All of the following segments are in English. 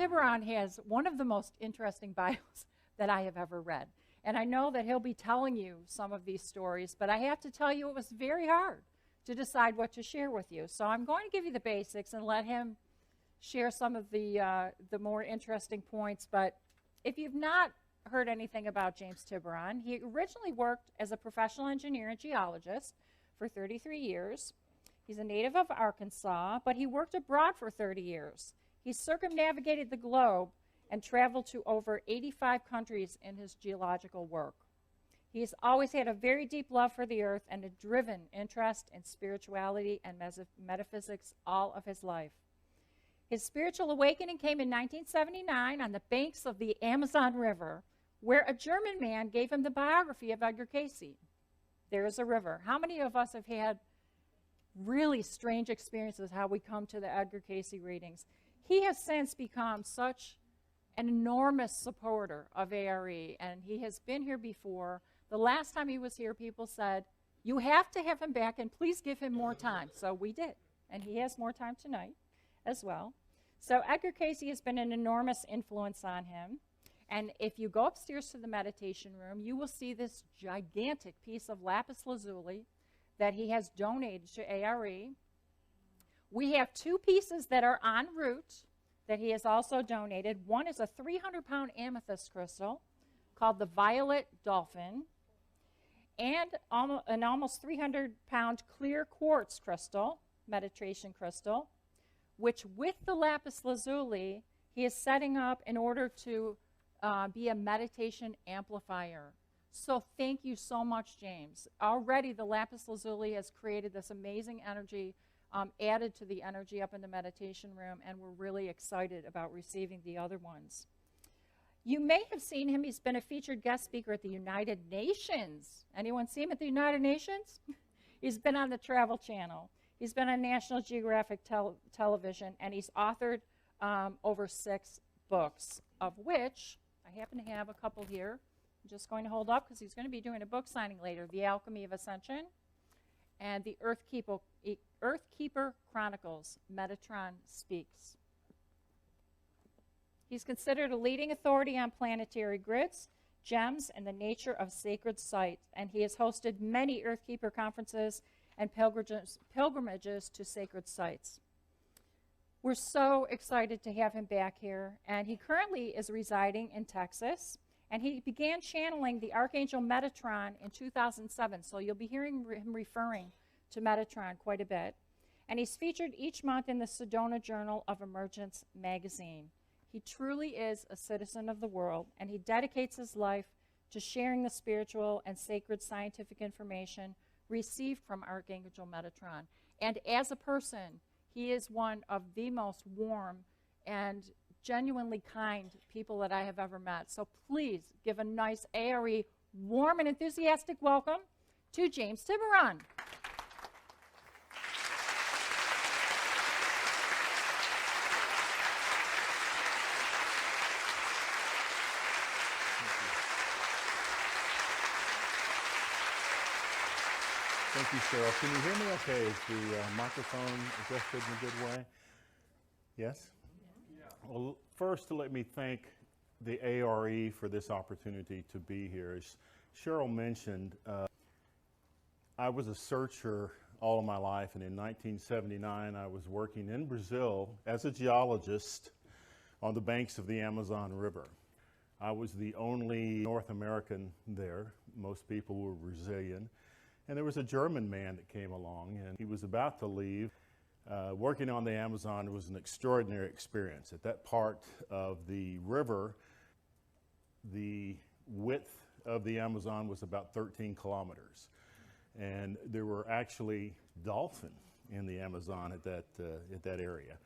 Tyberonn has one of the most interesting bios that I have ever read. And I know that he'll be telling you some of these stories, but I have to tell you it was very hard to decide what to share with you. So I'm going to give you the basics and let him share some of the more interesting points. But if you've not heard anything about James Tyberonn, he originally worked as a professional engineer and geologist for 33 years. He's a native of Arkansas, but he worked abroad for 30 years. He circumnavigated the globe and traveled to over 85 countries in his geological work. He's always had a very deep love for the earth and a driven interest in spirituality and metaphysics all of his life. His spiritual awakening came in 1979 on the banks of the Amazon River, where a German man gave him the biography of Edgar Cayce. There is a river. How many of us have had really strange experiences how we come to the Edgar Cayce readings? He has since become such an enormous supporter of A.R.E, and he has been here before. The last time he was here, people said, you have to have him back, and please give him more time. So we did, and he has more time tonight as well. So Edgar Cayce has been an enormous influence on him. And if you go upstairs to the meditation room, you will see this gigantic piece of lapis lazuli that he has donated to A.R.E. We have two pieces that are en route that he has also donated. One is a 300-pound amethyst crystal called the Violet Dolphin, and an almost 300-pound clear quartz crystal, meditation crystal, which with the lapis lazuli, he is setting up in order to be a meditation amplifier. So thank you so much, James. Already the lapis lazuli has created this amazing energy added to the energy up in the meditation room, and we're really excited about receiving the other ones. You may have seen him. He's been a featured guest speaker at the United Nations. Anyone see him at the United Nations? He's been on the Travel Channel. He's been on National Geographic television, and he's authored over 6 books, of which I happen to have a couple here. I'm just going to hold up because he's going to be doing a book signing later, The Alchemy of Ascension, and the Earthkeeper Chronicles, Metatron Speaks. He's considered a leading authority on planetary grids, gems, and the nature of sacred sites, and he has hosted many Earthkeeper conferences and pilgrimages to sacred sites. We're so excited to have him back here, and he currently is residing in Texas, and he began channeling the Archangel Metatron in 2007, so you'll be hearing him referring to Metatron quite a bit. And he's featured each month in the Sedona Journal of Emergence magazine. He truly is a citizen of the world, and he dedicates his life to sharing the spiritual and sacred scientific information received from Archangel Metatron. And as a person, he is one of the most warm and genuinely kind people that I have ever met. So please give a nice A.R.E. warm and enthusiastic welcome to James Tyberonn. Thank you, Cheryl. Can you hear me okay? Is the microphone adjusted in a good way? Yes? Yeah. Well, first, let me thank the A.R.E. for this opportunity to be here. As Cheryl mentioned, I was a searcher all of my life, and in 1979, I was working in Brazil as a geologist on the banks of the Amazon River. I was the only North American there. Most people were Brazilian. And there was a German man that came along, and he was about to leave. Working on the Amazon was an extraordinary experience. At that part of the river, the width of the Amazon was about 13 kilometers. And there were actually dolphin in the Amazon at that area.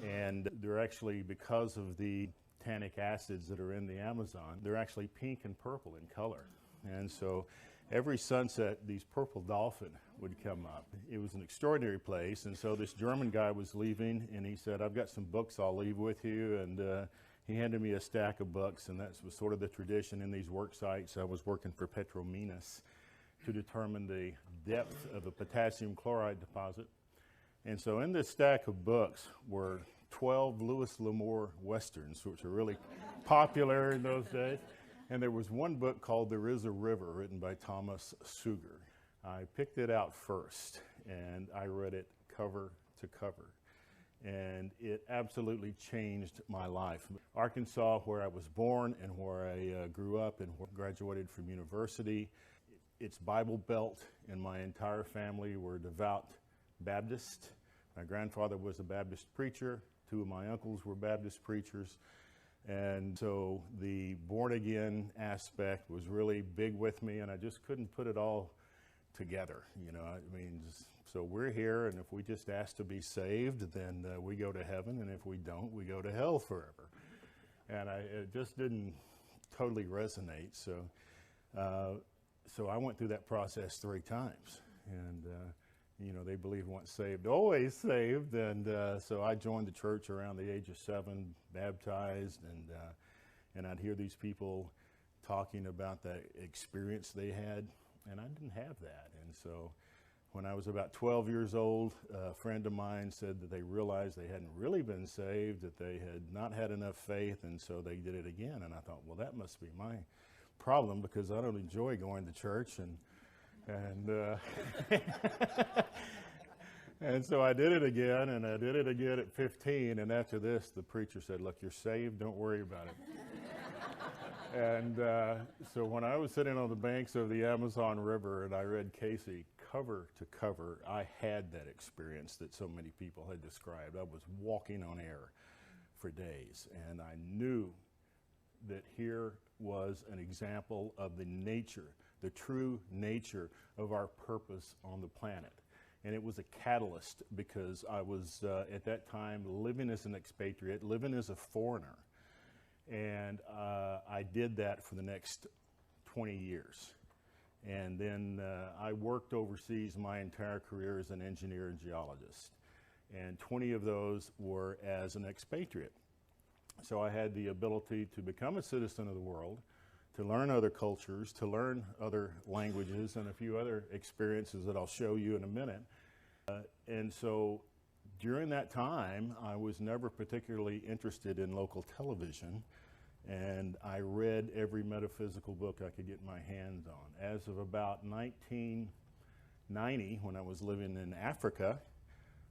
And they're actually, because of the tannic acids that are in the Amazon, they're actually pink and purple in color. And so every sunset, these purple dolphin would come up. It was an extraordinary place, and so this German guy was leaving, and he said, I've got some books I'll leave with you, and he handed me a stack of books, and that was sort of the tradition in these work sites. I was working for Petrominas to determine the depth of a potassium chloride deposit. And so in this stack of books were 12 Louis L'Amour Westerns, which were really popular in those days. And there was one book called There Is a River, written by Thomas Suger. I picked it out first, and I read it cover to cover. And it absolutely changed my life. Arkansas, where I was born and where I grew up and graduated from university, it's Bible Belt, and my entire family were devout Baptist. My grandfather was a Baptist preacher. Two of my uncles were Baptist preachers. And so the born-again aspect was really big with me, and I just couldn't put it all together. You know, I mean, so we're here, and if we just ask to be saved, then we go to heaven, and if we don't, we go to hell forever. And it just didn't totally resonate. So I went through that process 3 times. And, you know, they believe once saved, always saved. And so I joined the church around the age of 7, baptized, and I'd hear these people talking about the experience they had, and I didn't have that. And so when I was about 12 years old, a friend of mine said that they realized they hadn't really been saved, that they had not had enough faith, and so they did it again. And I thought, well, that must be my problem, because I don't enjoy going to church, and and so I did it again, and I did it again at 15, and after this, the preacher said, look, you're saved, don't worry about it. And so when I was sitting on the banks of the Amazon River and I read Cayce cover to cover, I had that experience that so many people had described. I was walking on air for days, and I knew that here was an example of the nature, the true nature of our purpose on the planet. And it was a catalyst, because I was, at that time, living as an expatriate, living as a foreigner. And I did that for the next 20 years. And then I worked overseas my entire career as an engineer and geologist. And 20 of those were as an expatriate. So I had the ability to become a citizen of the world, to learn other cultures, to learn other languages, and a few other experiences that I'll show you in a minute. And so during that time, I was never particularly interested in local television, and I read every metaphysical book I could get my hands on. As of about 1990, when I was living in Africa,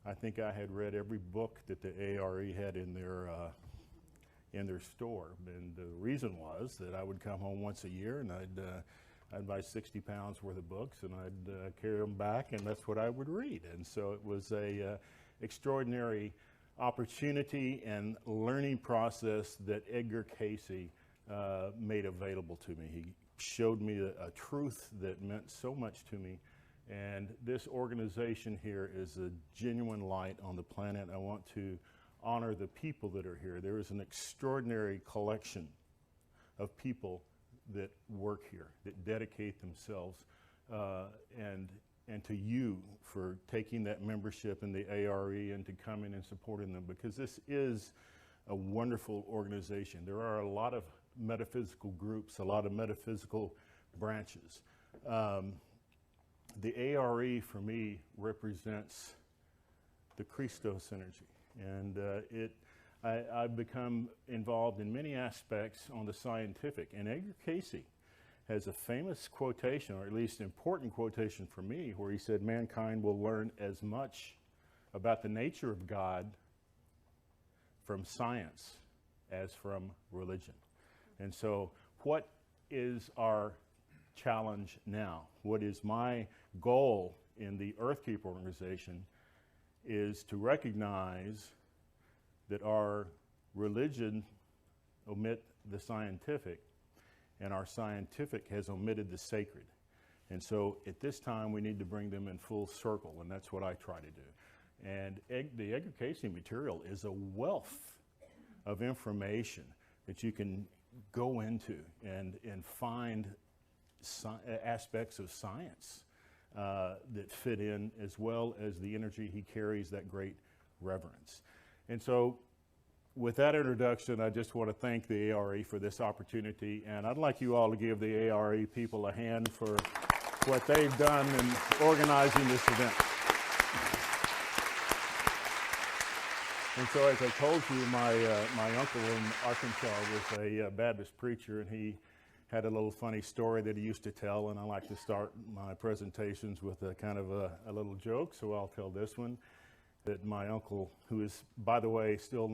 I think I had read every book that the A.R.E. had in their store. And the reason was that I would come home once a year, and I'd buy 60 pounds worth of books, and I'd carry them back, and that's what I would read. And so it was a extraordinary opportunity and learning process that Edgar Cayce made available to me. He showed me a truth that meant so much to me. And this organization here is a genuine light on the planet. I want to honor the people that are here. There is an extraordinary collection of people that work here, that dedicate themselves, and to you for taking that membership in the A.R.E. and to coming and supporting them, because this is a wonderful organization. There are a lot of metaphysical groups, a lot of metaphysical branches. The A.R.E. for me represents the Christos energy, and I've become involved in many aspects on the scientific, and Edgar Cayce has a famous quotation, or at least important quotation for me, where he said, mankind will learn as much about the nature of God from science as from religion. And so what is our challenge now? What is my goal in the Earthkeeper organization is to recognize that our religion omit the scientific, and our scientific has omitted the sacred. And so at this time, we need to bring them in full circle, and that's what I try to do. And the Edgar Cayce material is a wealth of information that you can go into and find aspects of science that fit in, as well as the energy he carries, that great reverence. And so with that introduction, I just want to thank the A.R.E. for this opportunity, and I'd like you all to give the A.R.E. people a hand for what they've done in organizing this event. And so, as I told you, my uncle in Arkansas was a Baptist preacher, and he had a little funny story that he used to tell, and I like to start my presentations with a kind of a little joke, so I'll tell this one. That my uncle, who is, by the way, still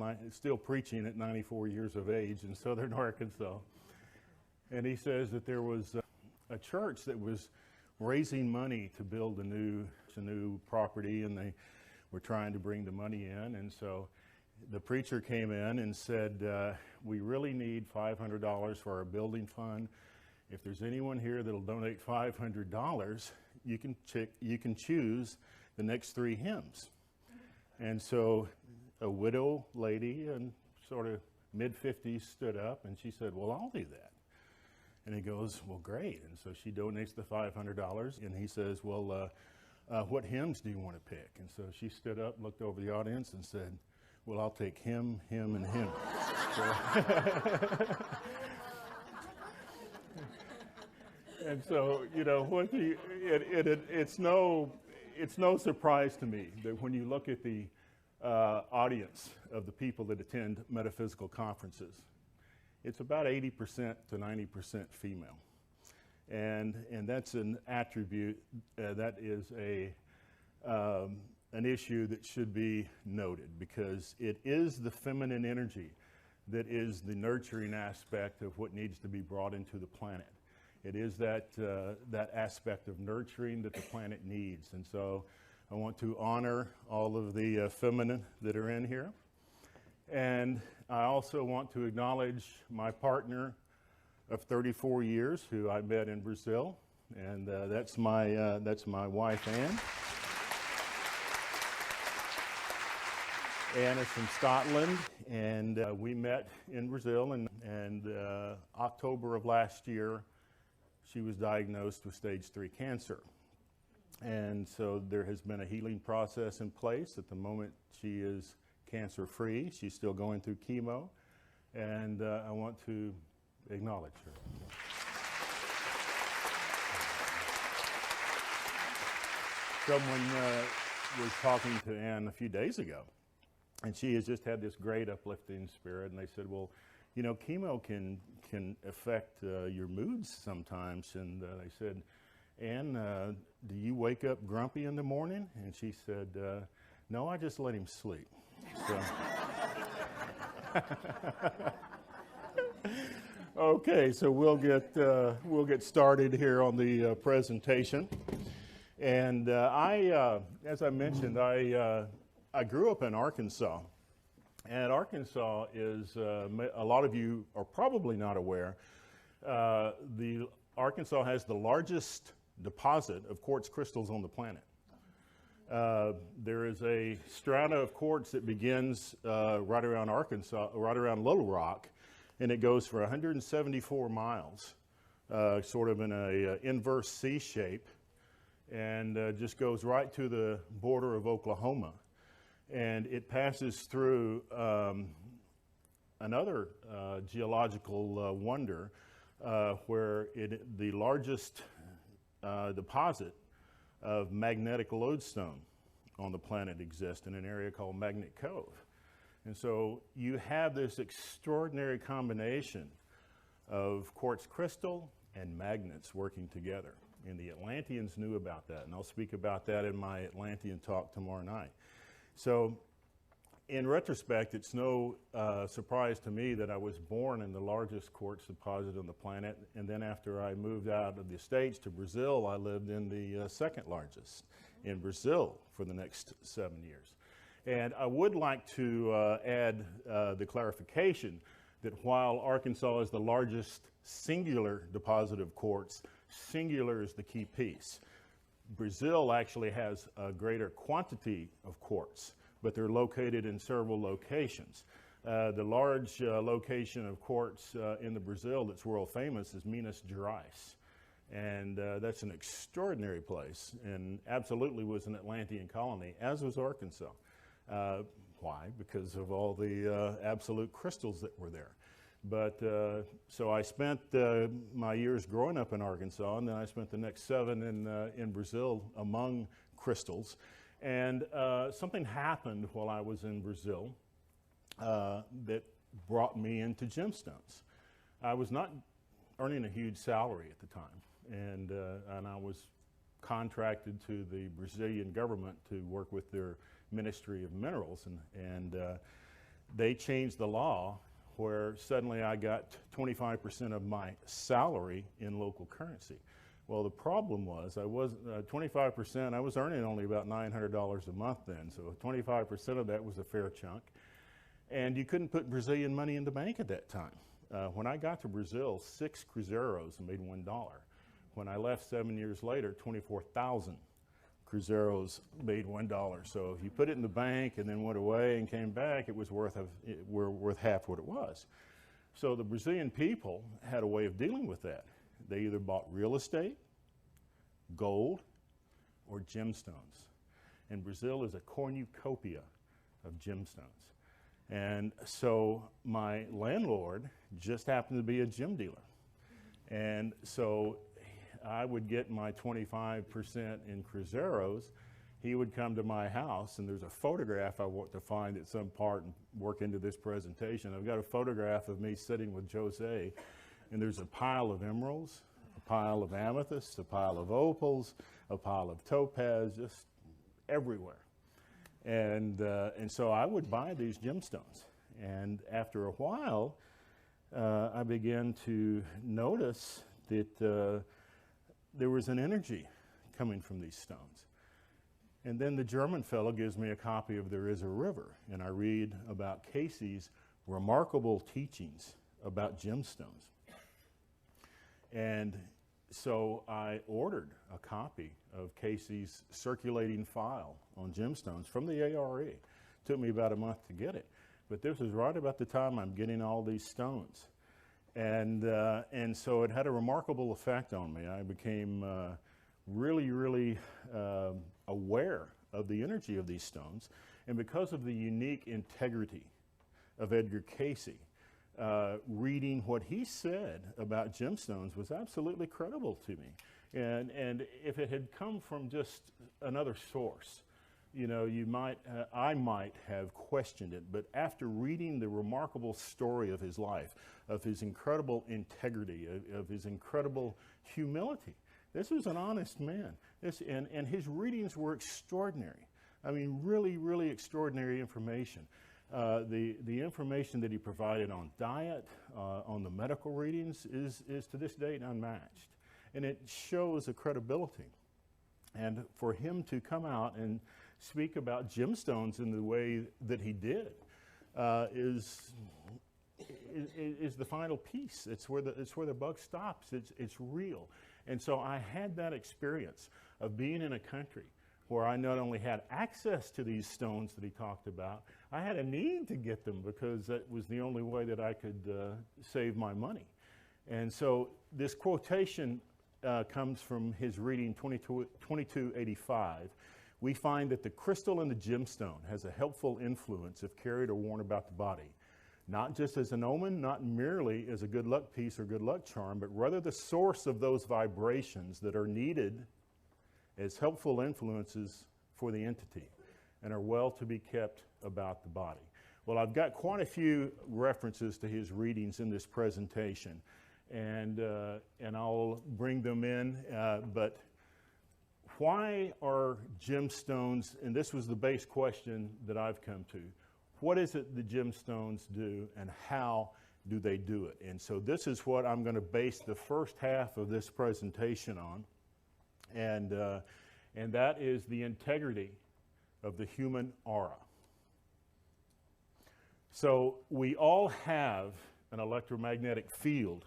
preaching at 94 years of age in southern Arkansas, and he says that there was a church that was raising money to build a new property, and they were trying to bring the money in. And so the preacher came in and said, we really need $500 for our building fund. If there's anyone here that'll donate $500, you can choose the next 3 hymns. And so a widow lady and sort of mid-50s stood up, and she said, well, I'll do that. And he goes, well, great. And so she donates the $500, and he says, well, what hymns do you want to pick? And so she stood up, looked over the audience, and said, well, I'll take him, him, and him. And so, you know, it's no surprise to me that when you look at the audience of the people that attend metaphysical conferences, it's about 80% to 90% female. And that's an attribute that is an issue that should be noted, because it is the feminine energy that is the nurturing aspect of what needs to be brought into the planet. It is that aspect of nurturing that the planet needs. And so I want to honor all of the feminine that are in here. And I also want to acknowledge my partner of 34 years, who I met in Brazil, and that's my wife, Anne. Anne is from Scotland, and we met in Brazil, and October of last year, she was diagnosed with stage 3 cancer. And so there has been a healing process in place. At the moment, she is cancer-free. She's still going through chemo, and I want to acknowledge her. Someone was talking to Anne a few days ago, and she has just had this great uplifting spirit, and they said, well, you know, chemo can affect your moods sometimes. And they said, Anne, do you wake up grumpy in the morning? And she said, no, I just let him sleep. So. Okay, so we'll get started here on the presentation. And as I mentioned, I grew up in Arkansas. And Arkansas is, a lot of you are probably not aware, Arkansas has the largest deposit of quartz crystals on the planet. There is a strata of quartz that begins right around Arkansas, right around Little Rock, and it goes for 174 miles, sort of in a inverse C shape, and just goes right to the border of Oklahoma. And it passes through another geological wonder where the largest deposit of magnetic lodestone on the planet exists in an area called Magnet Cove. And so you have this extraordinary combination of quartz crystal and magnets working together. And the Atlanteans knew about that, and I'll speak about that in my Atlantean talk tomorrow night. So in retrospect, it's no surprise to me that I was born in the largest quartz deposit on the planet, and then after I moved out of the States to Brazil, I lived in the second largest in Brazil for the next 7 years. And I would like to add the clarification that while Arkansas is the largest singular deposit of quartz, singular is the key piece. Brazil actually has a greater quantity of quartz, but they're located in several locations. The large location of quartz in the Brazil that's world famous is Minas Gerais. And that's an extraordinary place, and absolutely was an Atlantean colony, as was Arkansas. Why? Because of all the absolute crystals that were there. But so I spent my years growing up in Arkansas, and then I spent the next 7 in Brazil among crystals. And something happened while I was in Brazil that brought me into Gemstones. I was not earning a huge salary at the time, and I was contracted to the Brazilian government to work with their Ministry of Minerals, and they changed the law where suddenly I got 25% of my salary in local currency. Well, the problem was I was 25%, I was earning only about $900 a month then, so 25% of that was a fair chunk. And you couldn't put Brazilian money in the bank at that time. When I got to Brazil, 6 cruzeiros made $1. When I left 7 years later, 24,000 cruzeiros made $1. So if you put it in the bank and then went away and came back, it was worth half what it was. So the Brazilian people had a way of dealing with that. They either bought real estate, gold, or gemstones. And Brazil is a cornucopia of gemstones. And so my landlord just happened to be a gem dealer. And so I would get my 25% in cruzeiros. He would come to my house, and there's a photograph I want to find at some part and work into this presentation. I've got a photograph of me sitting with Jose, and there's a pile of emeralds, a pile of amethysts, a pile of opals, a pile of topaz, just everywhere. And so I would buy these gemstones. And after a while, I began to notice that there was an energy coming from these stones. And then the German fellow gives me a copy of There Is a River, and I read about Cayce's remarkable teachings about gemstones. And so I ordered a copy of Cayce's circulating file on gemstones from the A.R.E. Took me about a month to get it. But this was right about the time I'm getting all these stones. And so it had a remarkable effect on me. I became really aware of the energy of these stones. And because of the unique integrity of Edgar Cayce, reading what he said about gemstones was absolutely credible to me. And if it had come from just another source, you know, I might have questioned it, but after reading the remarkable story of his life, of his incredible integrity, of his incredible humility, this was an honest man. And his readings were extraordinary. I mean, really extraordinary information. The information that he provided on diet, on the medical readings, is to this date unmatched. And it shows a credibility. And for him to come out and speak about gemstones in the way that he did is the final piece. It's where the buck stops. It's real. And so I had that experience of being in a country where I not only had access to these stones that he talked about, I had a need to get them because that was the only way that I could save my money. And so this quotation comes from his reading 2285. We find that the crystal in the gemstone has a helpful influence if carried or worn about the body, not just as an omen, not merely as a good luck piece or good luck charm, but rather the source of those vibrations that are needed as helpful influences for the entity and are well to be kept about the body. Well, I've got quite a few references to his readings in this presentation, and I'll bring them in, but why are gemstones, and this was the base question that I've come to, what is it the gemstones do and how do they do it? And so this is what I'm going to base the first half of this presentation on, and that is the integrity of the human aura. So we all have an electromagnetic field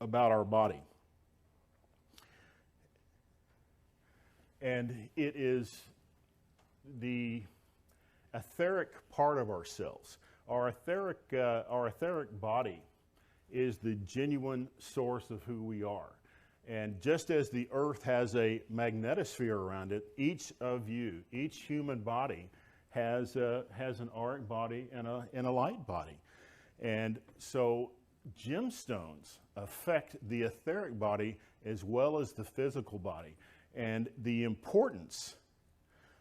about our body. And it is the etheric part of ourselves. Our etheric body is the genuine source of who we are. And just as the earth has a magnetosphere around it, each of you, each human body has an auric body and a light body. And so gemstones affect the etheric body as well as the physical body. And the importance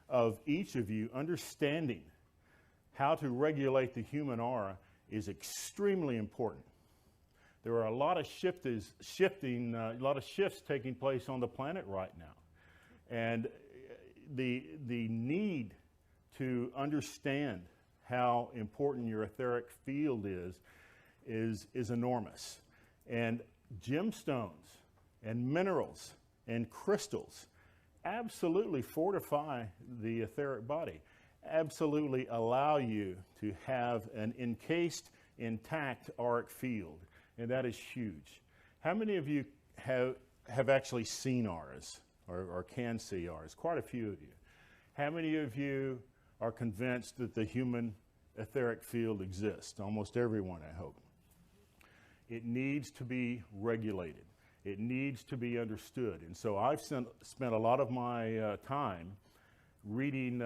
of each of you understanding how to regulate the human aura is extremely important. There are a lot of shifts taking place on the planet right now. And the need to understand how important your etheric field is enormous. And gemstones and minerals and crystals absolutely fortify the etheric body, absolutely allow you to have an encased, intact auric field, and that is huge. How many of you have actually seen auras or can see auras? Quite a few of you. How many of you are convinced that the human etheric field exists? Almost everyone, I hope. It needs to be regulated. It needs to be understood. And so I've spent a lot of my time reading,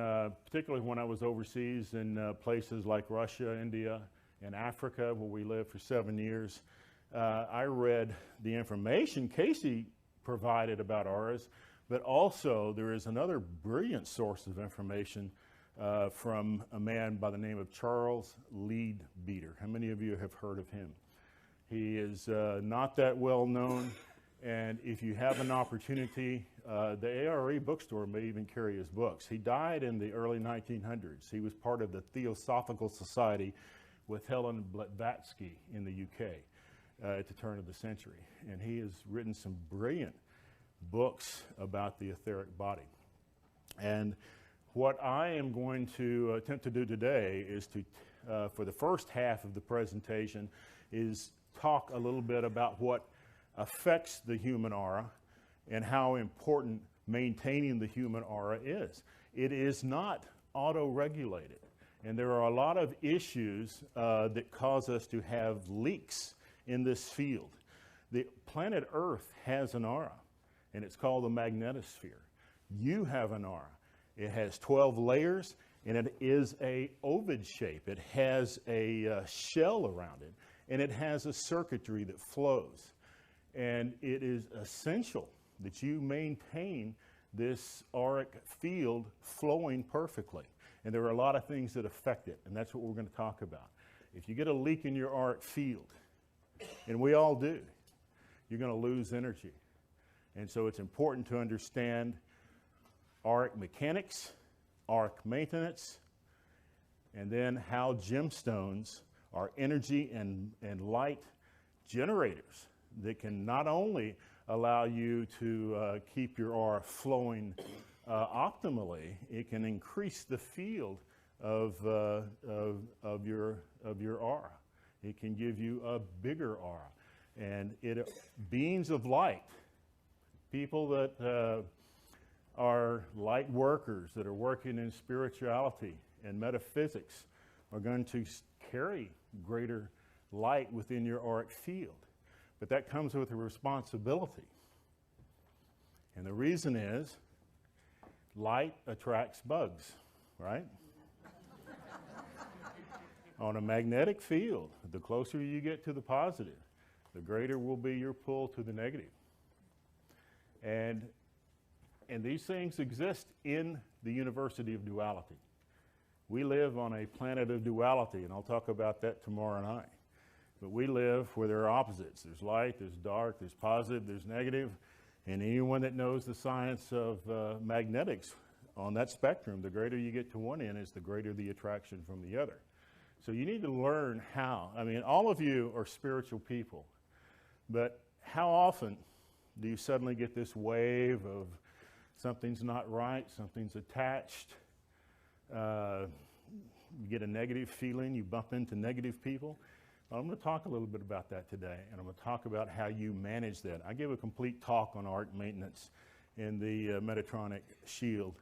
particularly when I was overseas in places like Russia, India, and Africa, where we lived for 7 years. I read the information Cayce provided about auras, but also there is another brilliant source of information from a man by the name of Charles Leadbeater. How many of you have heard of him? He is not that well known, and if you have an opportunity, the A.R.E. bookstore may even carry his books. He died in the early 1900s. He was part of the Theosophical Society with Helen Blavatsky in the UK at the turn of the century, and he has written some brilliant books about the etheric body. And what I am going to attempt to do today is to, for the first half of the presentation, is talk a little bit about what affects the human aura and how important maintaining the human aura is. It is not auto-regulated, and there are a lot of issues that cause us to have leaks in this field. The planet Earth has an aura, and it's called the magnetosphere. You have an aura. It has 12 layers, and it is a ovoid shape. It has a shell around it, and it has a circuitry that flows. And it is essential that you maintain this auric field flowing perfectly. And there are a lot of things that affect it, and that's what we're going to talk about. If you get a leak in your auric field, and we all do, you're going to lose energy. And so it's important to understand auric mechanics, auric maintenance, and then how gemstones are energy and light generators that can not only allow you to keep your aura flowing optimally, it can increase the field of your aura. It can give you a bigger aura. And beings of light, people that are light workers, that are working in spirituality and metaphysics, are going to carry greater light within your auric field. But that comes with a responsibility. And the reason is light attracts bugs, right? On a magnetic field, the closer you get to the positive, the greater will be your pull to the negative. And these things exist in the University of Duality. We live on a planet of duality, and I'll talk about that tomorrow night. But we live where there are opposites. There's light, there's dark, there's positive, there's negative. And anyone that knows the science of magnetics on that spectrum, the greater you get to one end is the greater the attraction from the other. So you need to learn how. I mean, all of you are spiritual people, but how often do you suddenly get this wave of something's not right, something's attached, you get a negative feeling, you bump into negative people? Well, I'm going to talk a little bit about that today, and I'm going to talk about how you manage that. I gave a complete talk on auric maintenance in the Metatronic Shield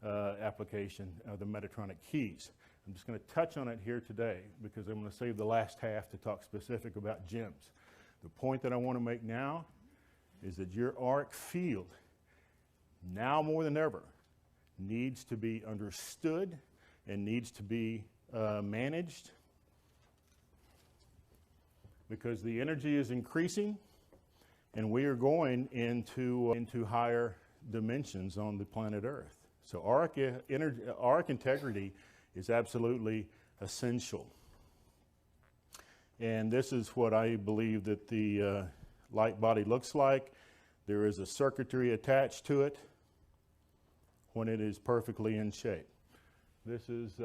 application, the Metatronic keys. I'm just going to touch on it here today because I'm going to save the last half to talk specific about gems. The point that I want to make now is that your auric field, now more than ever, needs to be understood and needs to be managed, because the energy is increasing and we are going into higher dimensions on the planet Earth. So auric integrity is absolutely essential. And this is what I believe that the light body looks like. There is a circuitry attached to it when it is perfectly in shape. This is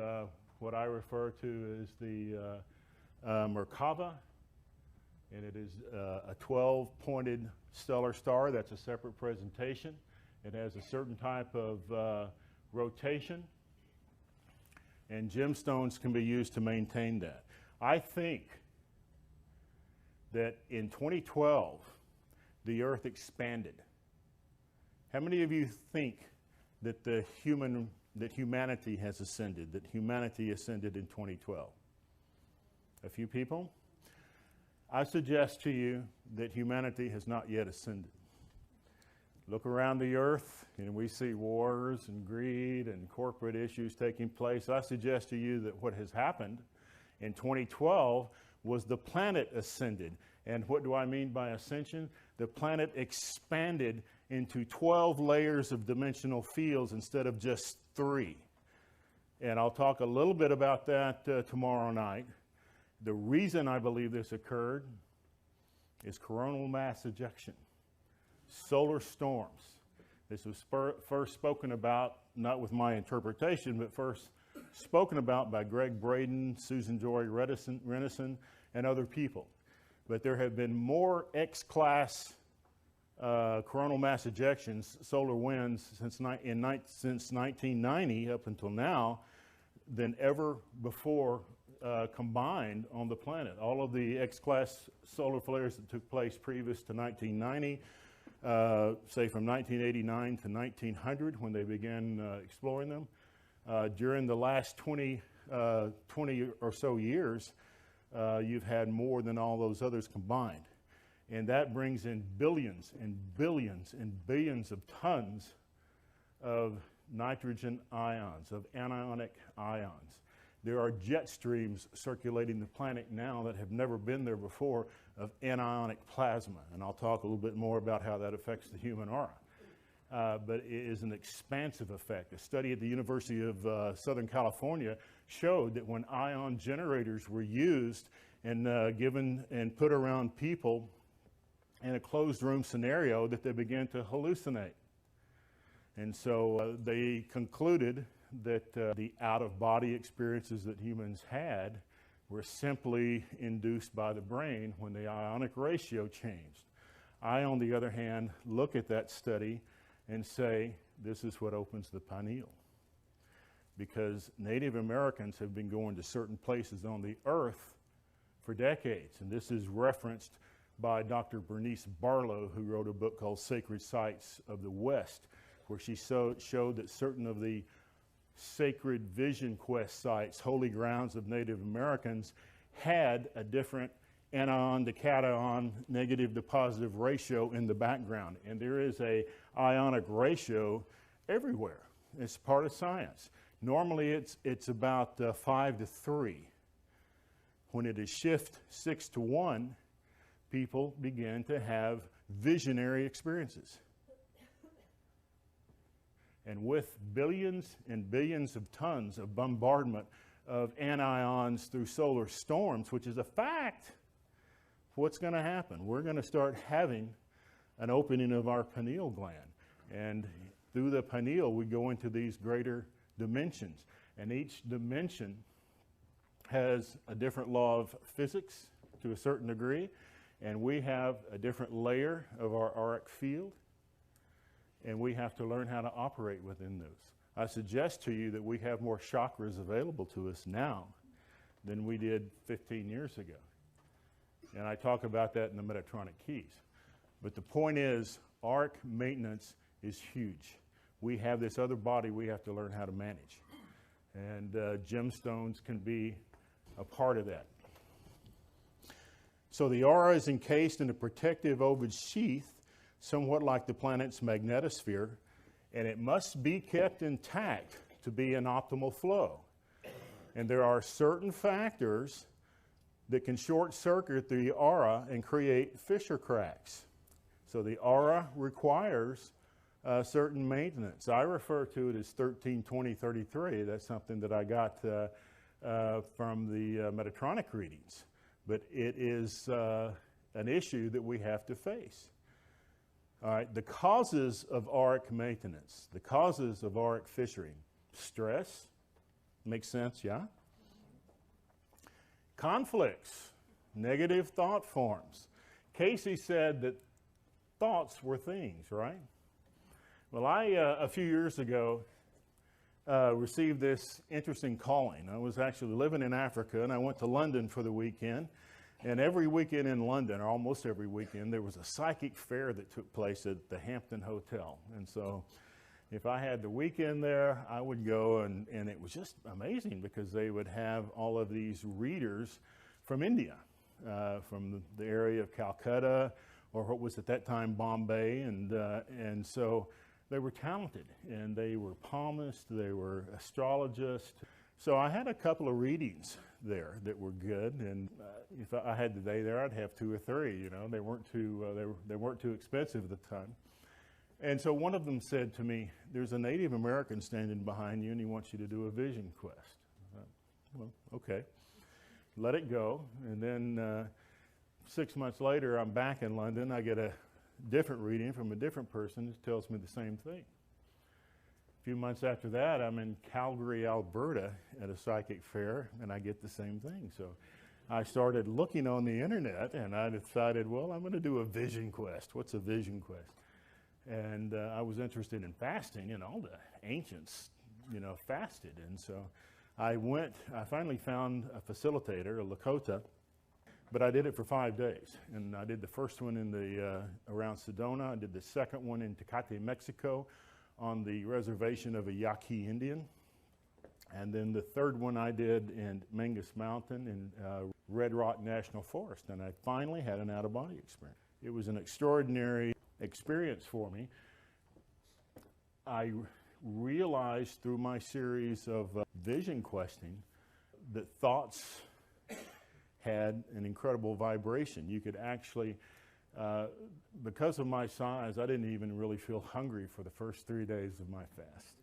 what I refer to as the Merkaba, and it is a 12-pointed stellar star. That's a separate presentation. It has a certain type of rotation, and gemstones can be used to maintain that. I think that in 2012, the Earth expanded. How many of you think that humanity has ascended, that humanity ascended in 2012? A few people? I suggest to you that humanity has not yet ascended. Look around the earth and we see wars and greed and corporate issues taking place. I suggest to you that what has happened in 2012 was the planet ascended. And what do I mean by ascension? The planet expanded into 12 layers of dimensional fields instead of just 3. And I'll talk a little bit about that tomorrow night. The reason I believe this occurred is coronal mass ejection, solar storms. This was first spoken about, not with my interpretation, but first spoken about by Greg Braden, Susan Joy Renison, and other people. But there have been more X-class coronal mass ejections, solar winds, since 1990 up until now than ever before combined on the planet. All of the X-class solar flares that took place previous to 1990, say from 1989 to 1900 when they began exploring them, during the last 20 or so years, you've had more than all those others combined. And that brings in billions and billions and billions of tons of nitrogen ions, of anionic ions. There are jet streams circulating the planet now that have never been there before of anionic plasma. And I'll talk a little bit more about how that affects the human aura. But it is an expansive effect. A study at the University of Southern California showed that when ion generators were used and given and put around people in a closed room scenario, that they began to hallucinate. And so they concluded that the out-of-body experiences that humans had were simply induced by the brain when the ionic ratio changed. I, on the other hand, look at that study and say, this is what opens the pineal. Because Native Americans have been going to certain places on the earth for decades. And this is referenced by Dr. Bernice Barlow, who wrote a book called Sacred Sites of the West, where she showed that certain of the sacred vision quest sites, holy grounds of Native Americans, had a different anion to cation, negative to positive ratio in the background. And there is a ionic ratio everywhere. It's part of science. Normally it's about 5 to 3. When it is shift 6 to 1, people begin to have visionary experiences. And with billions and billions of tons of bombardment of anions through solar storms, which is a fact, what's going to happen? We're going to start having an opening of our pineal gland. And through the pineal, we go into these greater dimensions. And each dimension has a different law of physics to a certain degree. And we have a different layer of our auric field. And we have to learn how to operate within those. I suggest to you that we have more chakras available to us now than we did 15 years ago. And I talk about that in the Metatronic Keys. But the point is, auric maintenance is huge. We have this other body we have to learn how to manage. And gemstones can be a part of that. So the aura is encased in a protective ovid sheath, somewhat like the planet's magnetosphere, and it must be kept intact to be an optimal flow. And there are certain factors that can short circuit the aura and create fissure cracks. So the aura requires certain maintenance. I refer to it as 13-20-33. That's something that I got from the Metatronic readings, but it is an issue that we have to face. All right, the causes of Auric maintenance, the causes of Auric fissuring. Stress, makes sense, yeah? Conflicts, negative thought forms. Cayce said that thoughts were things, right? Well, I, a few years ago, received this interesting calling. I was actually living in Africa, and I went to London for the weekend. And every weekend in London, or almost every weekend, there was a psychic fair that took place at the Hampton Hotel. And so if I had the weekend there, I would go, and it was just amazing because they would have all of these readers from India, from the area of Calcutta, or what was at that time Bombay. And so they were talented, and they were palmists, they were astrologists. So I had a couple of readings there that were good, and if I had the day there, I'd have 2 or 3. You know, they weren't too expensive at the time. And so one of them said to me, "There's a Native American standing behind you, and he wants you to do a vision quest." Well, okay, let it go. And then 6 months later, I'm back in London. I get a different reading from a different person who tells me the same thing. A few months after that, I'm in Calgary, Alberta at a psychic fair, and I get the same thing. So I started looking on the internet, and I decided, well, I'm going to do a vision quest. What's a vision quest? And I was interested in fasting, and all the ancients, you know, fasted. And so I finally found a facilitator, a Lakota, but I did it for 5 days. And I did the first one in around Sedona. I did the second one in Tecate, Mexico, on the reservation of a Yaqui Indian. And then the third one I did in Mangus Mountain in Red Rock National Forest. And I finally had an out-of-body experience. It was an extraordinary experience for me. I realized through my series of vision questing that thoughts had an incredible vibration. You could actually, because of my size, I didn't even really feel hungry for the first 3 days of my fast.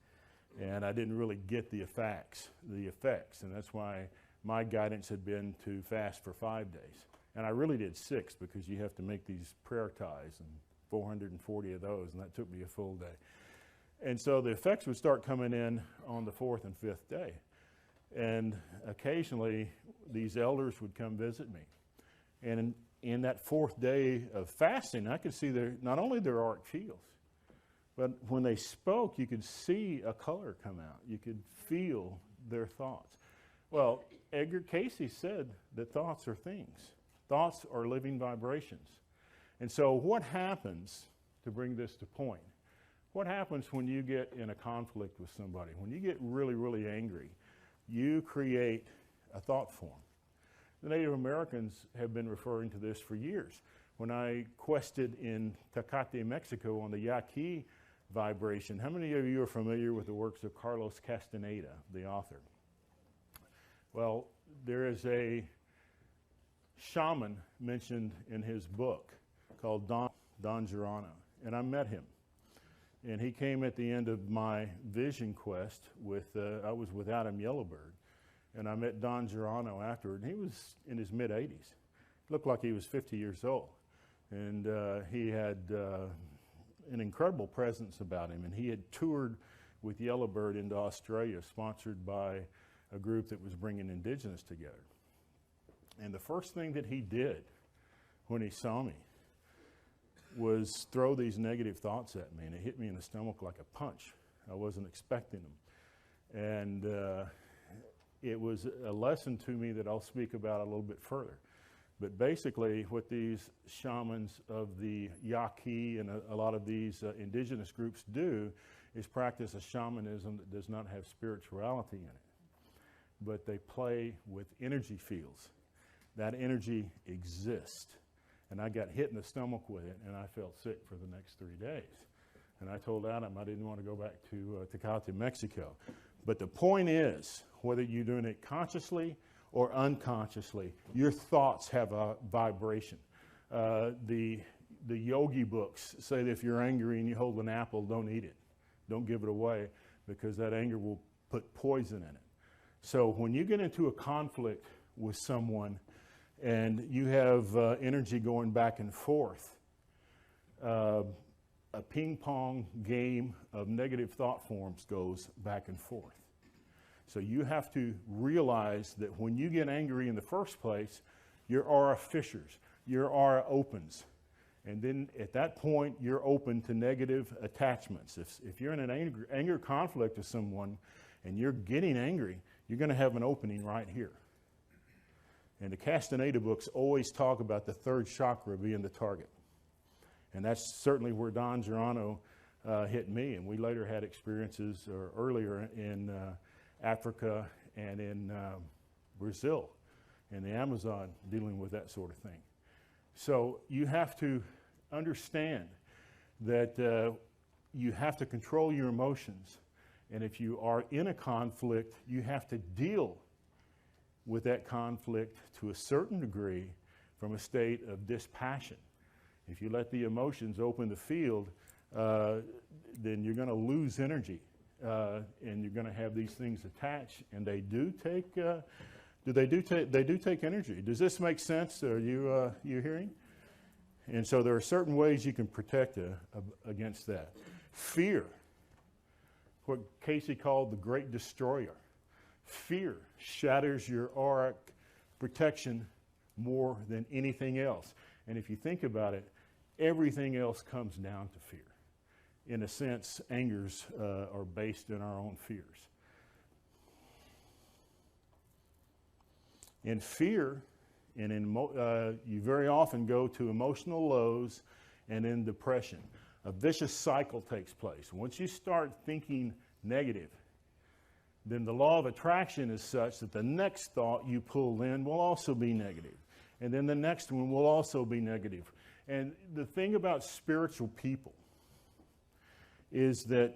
And I didn't really get the effects. And that's why my guidance had been to fast for 5 days. And I really did 6 because you have to make these prayer ties, and 440 of those, and that took me a full day. And so the effects would start coming in on the 4th and 5th day. And occasionally, these elders would come visit me. And in that 4th day of fasting, I could see not only their Auric fields, but when they spoke, you could see a color come out. You could feel their thoughts. Well, Edgar Cayce said that thoughts are things. Thoughts are living vibrations. And so what happens, to bring this to point, what happens when you get in a conflict with somebody? When you get really, really angry, you create a thought form. The Native Americans have been referring to this for years. When I quested in Tecate, Mexico on the Yaqui vibration, how many of you are familiar with the works of Carlos Castaneda, the author? Well, there is a shaman mentioned in his book called Don Girano, and I met him. And he came at the end of my vision quest I was with Adam Yellowbird, and I met Don Girano afterward, and he was in his mid-80s. Looked like he was 50 years old. And he had an incredible presence about him, and he had toured with Yellowbird into Australia, sponsored by a group that was bringing indigenous together. And the first thing that he did when he saw me was throw these negative thoughts at me, and it hit me in the stomach like a punch. I wasn't expecting them. And it was a lesson to me that I'll speak about a little bit further. But basically, what these shamans of the Yaqui and a lot of these indigenous groups do is practice a shamanism that does not have spirituality in it. But they play with energy fields. That energy exists. And I got hit in the stomach with it, and I felt sick for the next 3 days. And I told Adam I didn't want to go back to Tecate, Mexico. But the point is, whether you're doing it consciously or unconsciously, your thoughts have a vibration. The yogi books say that if you're angry and you hold an apple, don't eat it. Don't give it away, because that anger will put poison in it. So when you get into a conflict with someone and you have energy going back and forth, a ping pong game of negative thought forms goes back and forth. So you have to realize that when you get angry in the first place, your aura fissures, your aura opens. And then at that point, you're open to negative attachments. If you're in an anger conflict with someone and you're getting angry, you're going to have an opening right here. And the Castaneda books always talk about the third chakra being the target. And that's certainly where Don Giordano hit me. And we later had experiences earlier in Africa and in Brazil and the Amazon dealing with that sort of thing. So you have to understand that you have to control your emotions. And if you are in a conflict, you have to deal with that conflict to a certain degree from a state of dispassion. If you let the emotions open the field, then you're going to lose energy. And you're going to have these things attach, and they do take energy. Does this make sense? Are you hearing? And so there are certain ways you can protect against that. Fear, what Cayce called the great destroyer. Fear shatters your auric protection more than anything else. And if you think about it, everything else comes down to fear. In a sense, angers are based in our own fears. In fear, and you very often go to emotional lows and in depression. A vicious cycle takes place. Once you start thinking negative, then the law of attraction is such that the next thought you pull in will also be negative. And then the next one will also be negative. And the thing about spiritual people is that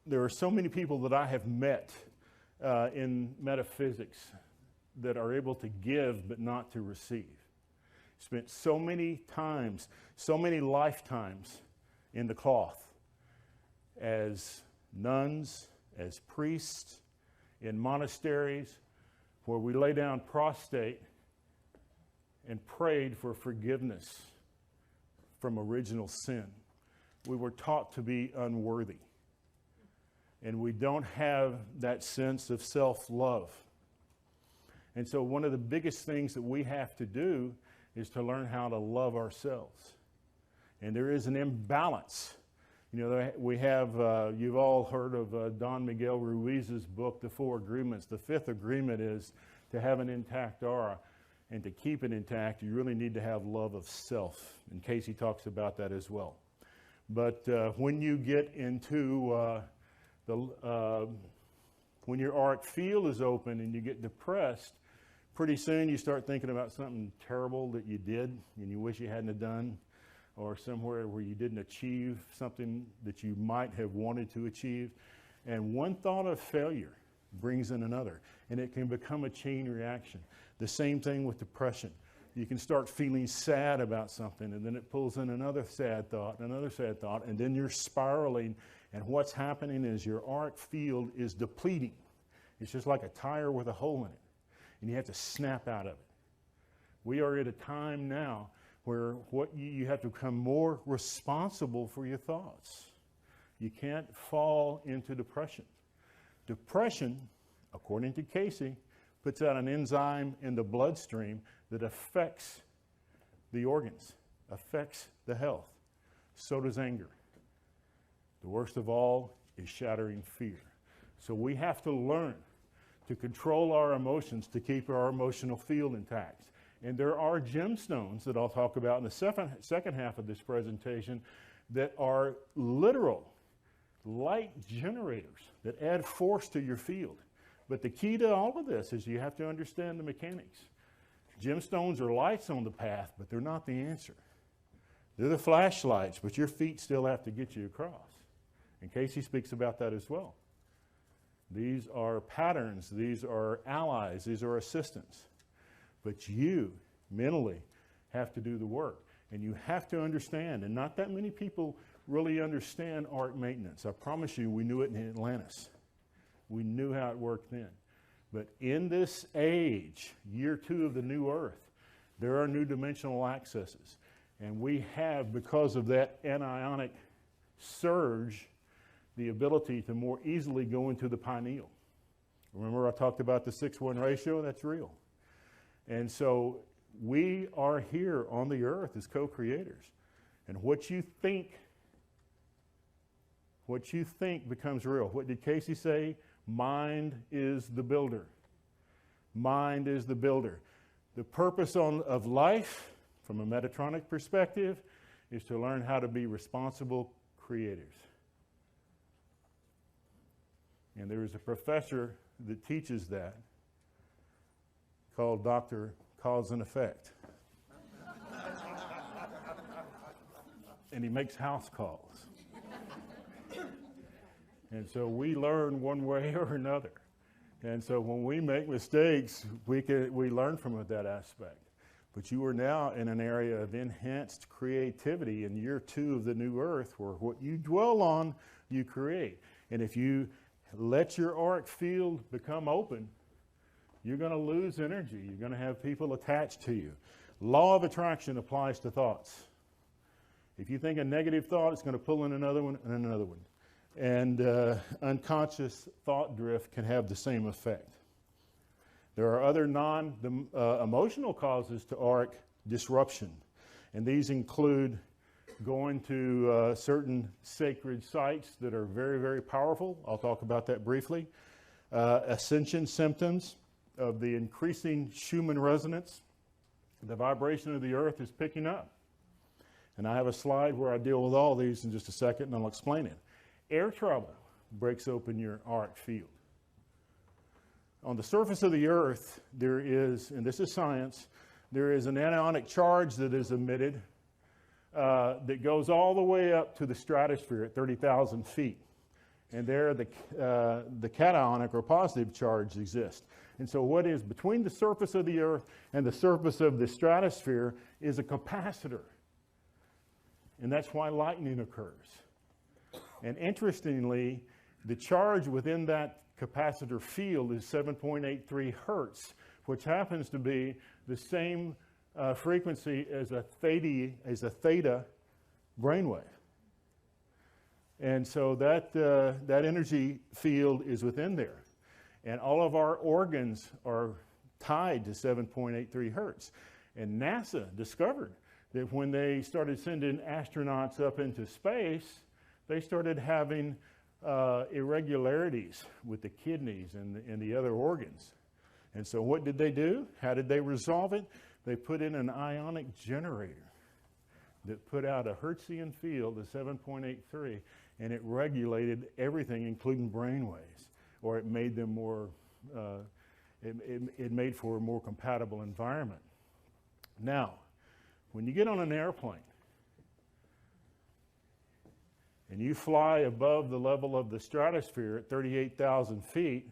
there are so many people that I have met in metaphysics that are able to give but not to receive. Spent so many times, so many lifetimes in the cloth as nuns, as priests, in monasteries where we lay down prostrate and prayed for forgiveness from original sin. We were taught to be unworthy. And we don't have that sense of self-love. And so one of the biggest things that we have to do is to learn how to love ourselves. And there is an imbalance. You know, we have, you've all heard of Don Miguel Ruiz's book, The Four Agreements. The fifth agreement is to have an intact aura. And to keep it intact, you really need to have love of self. And Cayce talks about that as well. But when you get into when your auric field is open and you get depressed, pretty soon you start thinking about something terrible that you did and you wish you hadn't have done, or somewhere where you didn't achieve something that you might have wanted to achieve. And one thought of failure brings in another, and it can become a chain reaction. The same thing with depression. You can start feeling sad about something, and then it pulls in another sad thought, and then you're spiraling, and what's happening is your auric field is depleting. It's just like a tire with a hole in it, and you have to snap out of it. We are at a time now where you have to become more responsible for your thoughts. You can't fall into depression. Depression, according to Cayce, puts out an enzyme in the bloodstream that affects the organs, affects the health. So does anger. The worst of all is shattering fear. So we have to learn to control our emotions to keep our emotional field intact. And there are gemstones that I'll talk about in the second half of this presentation that are literal light generators that add force to your field. But the key to all of this is you have to understand the mechanics. Gemstones are lights on the path, but they're not the answer. They're the flashlights, but your feet still have to get you across. And Cayce speaks about that as well. These are patterns, these are allies, these are assistants. But you, mentally, have to do the work. And you have to understand, and not that many people really understand auric maintenance. I promise you, we knew it in Atlantis. We knew how it worked then. But in this age, year 2 of the new earth, there are new dimensional accesses. And we have, because of that anionic surge, the ability to more easily go into the pineal. Remember I talked about the 6-1 ratio? That's real. And so we are here on the earth as co-creators. And what you think becomes real. What did Cayce say? Mind is the builder. Mind is the builder. The purpose of life, from a Metatronic perspective, is to learn how to be responsible creators. And there is a professor that teaches that called Dr. Cause and Effect. And he makes house calls. And so we learn one way or another. And so when we make mistakes, we learn from that aspect. But you are now in an area of enhanced creativity in year 2 of the new earth, where what you dwell on, you create. And if you let your auric field become open, you're going to lose energy. You're going to have people attached to you. Law of attraction applies to thoughts. If you think a negative thought, it's going to pull in another one and another one. And unconscious thought drift can have the same effect. There are other non-emotional causes to auric disruption. And these include going to certain sacred sites that are very, very powerful. I'll talk about that briefly. Ascension symptoms of the increasing Schumann resonance. The vibration of the earth is picking up. And I have a slide where I deal with all these in just a second, and I'll explain it. Air travel breaks open your auric field. On the surface of the earth, there is, and this is science, there is an anionic charge that is emitted that goes all the way up to the stratosphere at 30,000 feet. And there the cationic or positive charge exists. And so what is between the surface of the earth and the surface of the stratosphere is a capacitor. And that's why lightning occurs. And interestingly, the charge within that capacitor field is 7.83 hertz, which happens to be the same frequency as a theta brainwave. And so that energy field is within there. And all of our organs are tied to 7.83 hertz. And NASA discovered that when they started sending astronauts up into space, they started having irregularities with the kidneys and the other organs. And so what did they do? How did they resolve it? They put in an ionic generator that put out a Hertzian field of 7.83, and it regulated everything, including brain waves, or it made them more, it made for a more compatible environment. Now, when you get on an airplane and you fly above the level of the stratosphere at 38,000 feet,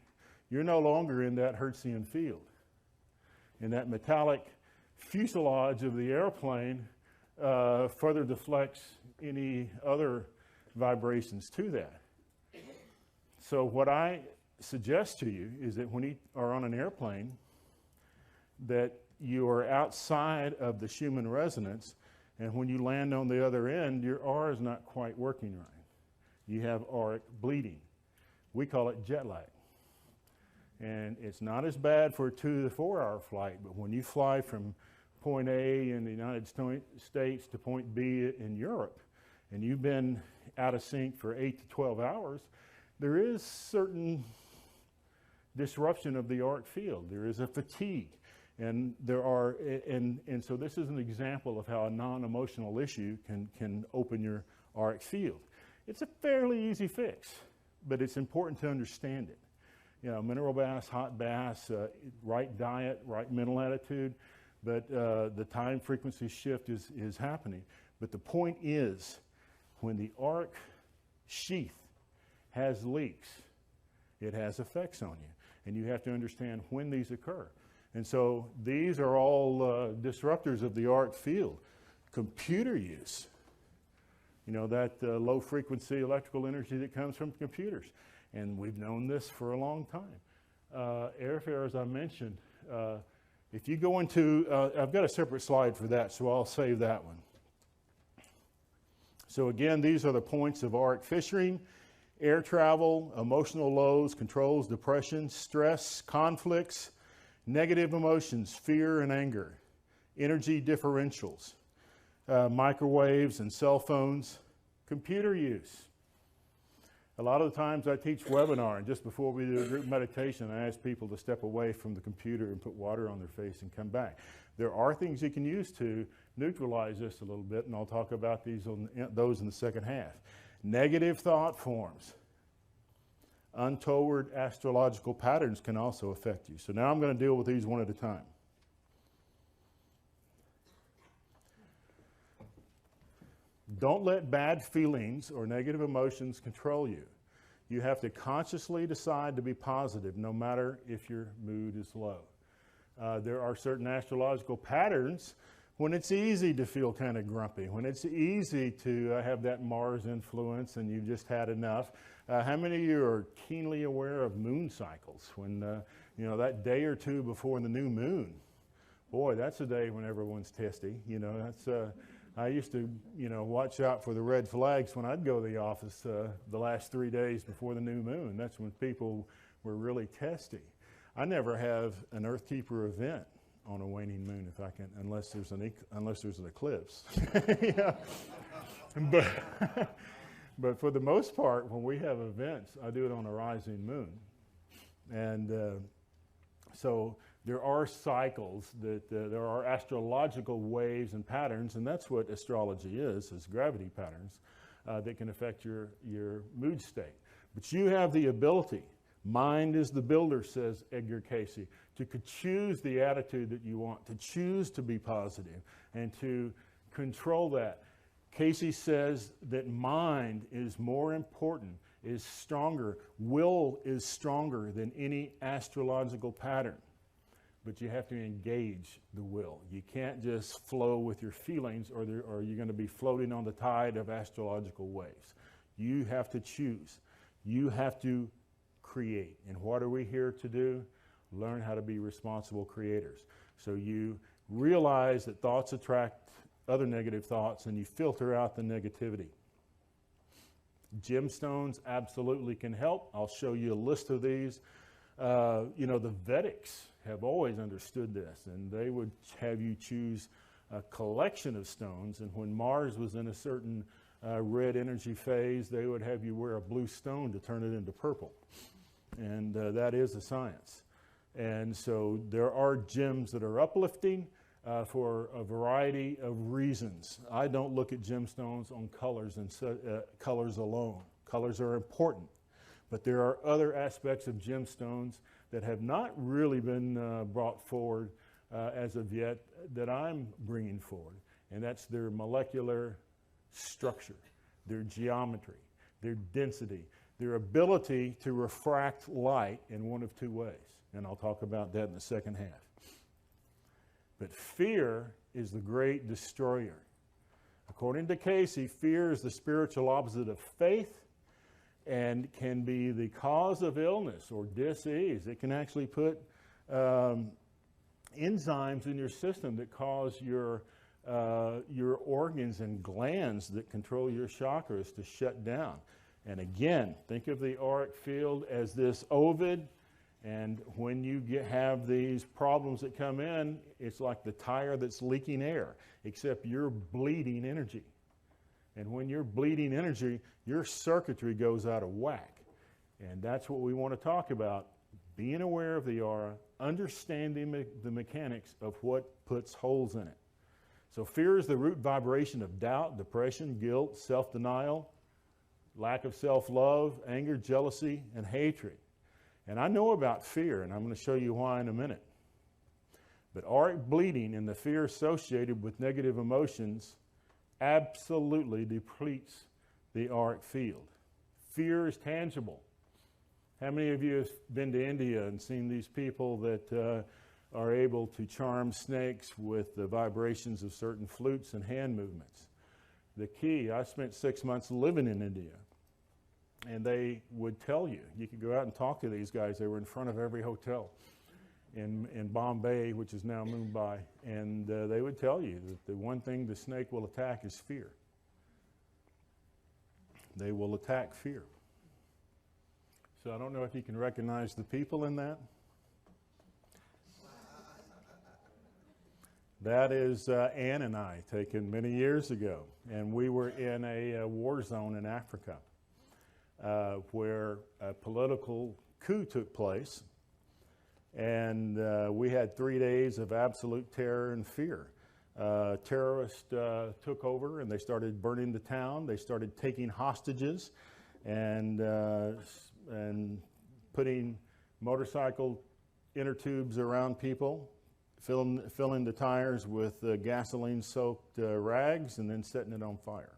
you're no longer in that Hertzian field. And that metallic fuselage of the airplane further deflects any other vibrations to that. So what I suggest to you is that when you are on an airplane, that you are outside of the Schumann resonance, and when you land on the other end, your R is not quite working right. You have auric bleeding. We call it jet lag. And it's not as bad for a 2 to 4 hour flight, but when you fly from point A in the United States to point B in Europe, and you've been out of sync for 8 to 12 hours, there is certain disruption of the auric field. There is a fatigue. And there are, and so this is an example of how a non-emotional issue can open your auric field. It's a fairly easy fix, but it's important to understand it. You know, mineral baths, hot baths, right diet, right mental attitude, but the time frequency shift is happening. But the point is, when the auric sheath has leaks, it has effects on you. And you have to understand when these occur. And so these are all disruptors of the auric field. Computer use, you know, that low frequency electrical energy that comes from computers. And we've known this for a long time. airfare, as I mentioned, if you go into, I've got a separate slide for that, so I'll save that one. So again, these are the points of Auric fishing: air travel, emotional lows, controls, depression, stress, conflicts, negative emotions, fear and anger, energy differentials, microwaves and cell phones, computer use. A lot of the times I teach webinar, and just before we do a group meditation, I ask people to step away from the computer and put water on their face and come back. There are things you can use to neutralize this a little bit, and I'll talk about those in the second half. Negative thought forms. Untoward astrological patterns can also affect you. So now I'm going to deal with these one at a time. Don't let bad feelings or negative emotions control you. You have to consciously decide to be positive, no matter if your mood is low. There are certain astrological patterns when it's easy to feel kind of grumpy, when it's easy to have that Mars influence and you've just had enough. How many of you are keenly aware of moon cycles? When, you know, that day or two before the new moon, boy, that's a day when everyone's testy. You know, that's, I used to, you know, watch out for the red flags when I'd go to the office the last 3 days before the new moon. That's when people were really testy. I never have an Earthkeeper event on a waning moon, if I can, unless there's an eclipse. Yeah. But for the most part, when we have events, I do it on a rising moon. And so there are cycles, there are astrological waves and patterns, and that's what astrology is gravity patterns that can affect your mood state. But you have the ability, mind is the builder, says Edgar Cayce, to choose the attitude that you want, to choose to be positive, and to control that. Cayce says that mind is more important, is stronger, will is stronger than any astrological pattern. But you have to engage the will. You can't just flow with your feelings, or you're going to be floating on the tide of astrological waves. You have to choose. You have to create. And what are we here to do? Learn how to be responsible creators. So you realize that thoughts attract other negative thoughts, and you filter out the negativity. Gemstones absolutely can help. I'll show you a list of these. You know, the Vedics have always understood this, and they would have you choose a collection of stones, and when Mars was in a certain red energy phase, they would have you wear a blue stone to turn it into purple. And that is a science. And so there are gems that are uplifting for a variety of reasons. I don't look at gemstones on colors and colors alone. Colors are important. But there are other aspects of gemstones that have not really been brought forward as of yet that I'm bringing forward. And that's their molecular structure, their geometry, their density, their ability to refract light in one of two ways. And I'll talk about that in the second half. But fear is the great destroyer. According to Cayce, fear is the spiritual opposite of faith, and can be the cause of illness or dis-ease. It can actually put enzymes in your system that cause your organs and glands that control your chakras to shut down. And again, think of the auric field as this ovid, and when you have these problems that come in, it's like the tire that's leaking air, except you're bleeding energy. And when you're bleeding energy, your circuitry goes out of whack. And that's what we want to talk about, being aware of the aura, understanding the mechanics of what puts holes in it. So fear is the root vibration of doubt, depression, guilt, self-denial, lack of self-love, anger, jealousy, and hatred. And I know about fear, and I'm going to show you why in a minute. But auric bleeding and the fear associated with negative emotions absolutely depletes the auric field. Fear is tangible. How many of you have been to India and seen these people that are able to charm snakes with the vibrations of certain flutes and hand movements? The key, I spent 6 months living in India. And they would tell you, you could go out and talk to these guys. They were in front of every hotel in Bombay, which is now Mumbai, and they would tell you that the one thing the snake will attack is fear. They will attack fear. So I don't know if you can recognize the people in that. That is Ann and I, taken many years ago, and we were in a war zone in Africa where a political coup took place. And we had 3 days of absolute terror and fear. Terrorists took over and they started burning the town. They started taking hostages and putting motorcycle inner tubes around people, filling the tires with gasoline-soaked rags and then setting it on fire.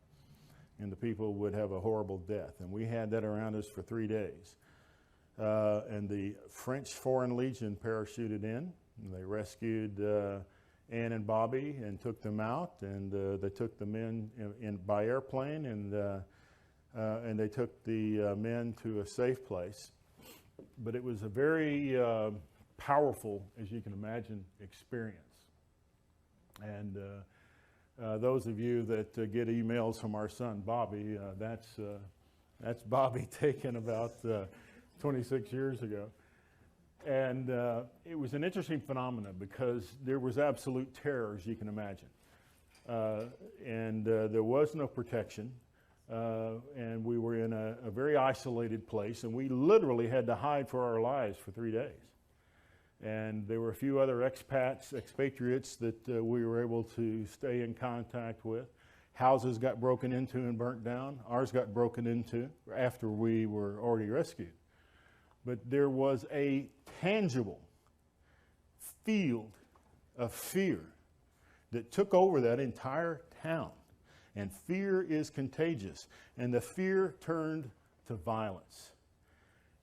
And the people would have a horrible death. And we had that around us for 3 days. And the French Foreign Legion parachuted in. And they rescued Ann and Bobby and took them out. And they took the men by airplane, and they took the men to a safe place. But it was a very powerful, as you can imagine, experience. And those of you that get emails from our son Bobby, that's Bobby taken about 26 years ago. And it was an interesting phenomenon because there was absolute terror, as you can imagine. And there was no protection. And we were in a very isolated place, and we literally had to hide for our lives for 3 days. And there were a few other expatriates that we were able to stay in contact with. Houses got broken into and burnt down. Ours got broken into after we were already rescued. But there was a tangible field of fear that took over that entire town. And fear is contagious. And the fear turned to violence.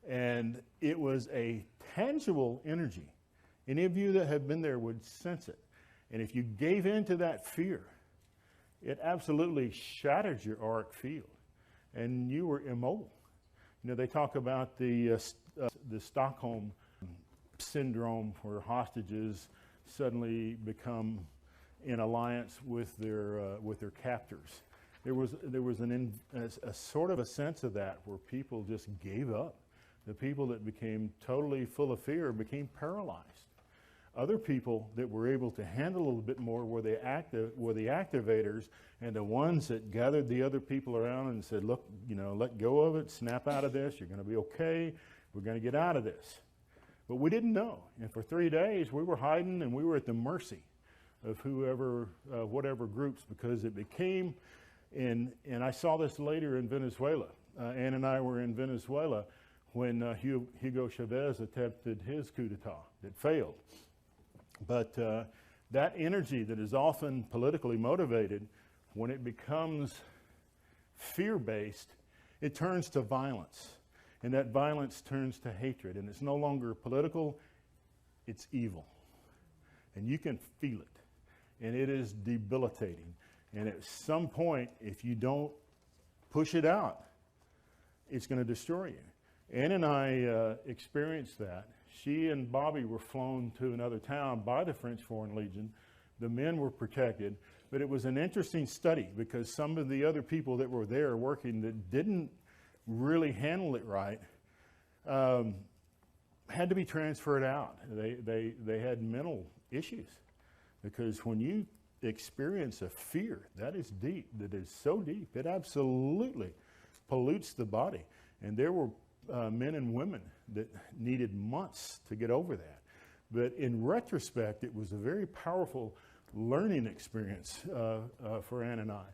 And it was a tangible energy. Any of you that have been there would sense it. And if you gave in to that fear, it absolutely shattered your auric field. And you were immobile. You know, they talk about the Stockholm syndrome, where hostages suddenly become in alliance with their captors. There was a sort of a sense of that where people just gave up. The people that became totally full of fear became paralyzed. Other people that were able to handle a little bit more were the activators, and the ones that gathered the other people around and said, look, you know, let go of it, snap out of this, you're going to be okay, we're going to get out of this. But we didn't know. And for 3 days, we were hiding and we were at the mercy of whoever, whatever groups, because it became, and I saw this later in Venezuela. Ann and I were in Venezuela when Hugo Chavez attempted his coup d'etat. It failed. But that energy that is often politically motivated, when it becomes fear-based, it turns to violence. And that violence turns to hatred. And it's no longer political, it's evil. And you can feel it. And it is debilitating. And at some point, if you don't push it out, it's going to destroy you. Ann and I experienced that. She and Bobby were flown to another town by the French Foreign Legion. The men were protected. But it was an interesting study because some of the other people that were there working that didn't really handle it right had to be transferred out. They had mental issues. Because when you experience a fear that is deep, that is so deep, it absolutely pollutes the body. And there were men and women that needed months to get over that. But in retrospect, it was a very powerful learning experience for Ann and I.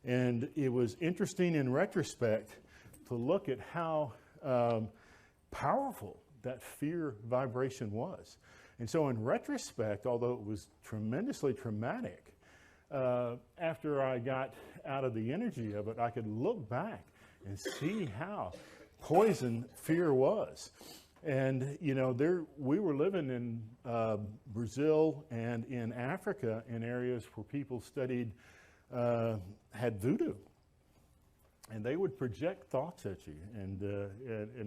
And it was interesting in retrospect to look at how powerful that fear vibration was. And so in retrospect, although it was tremendously traumatic, after I got out of the energy of it, I could look back and see how poison fear was. And, you know, we were living in Brazil and in Africa in areas where people studied, had voodoo. and they would project thoughts at you. And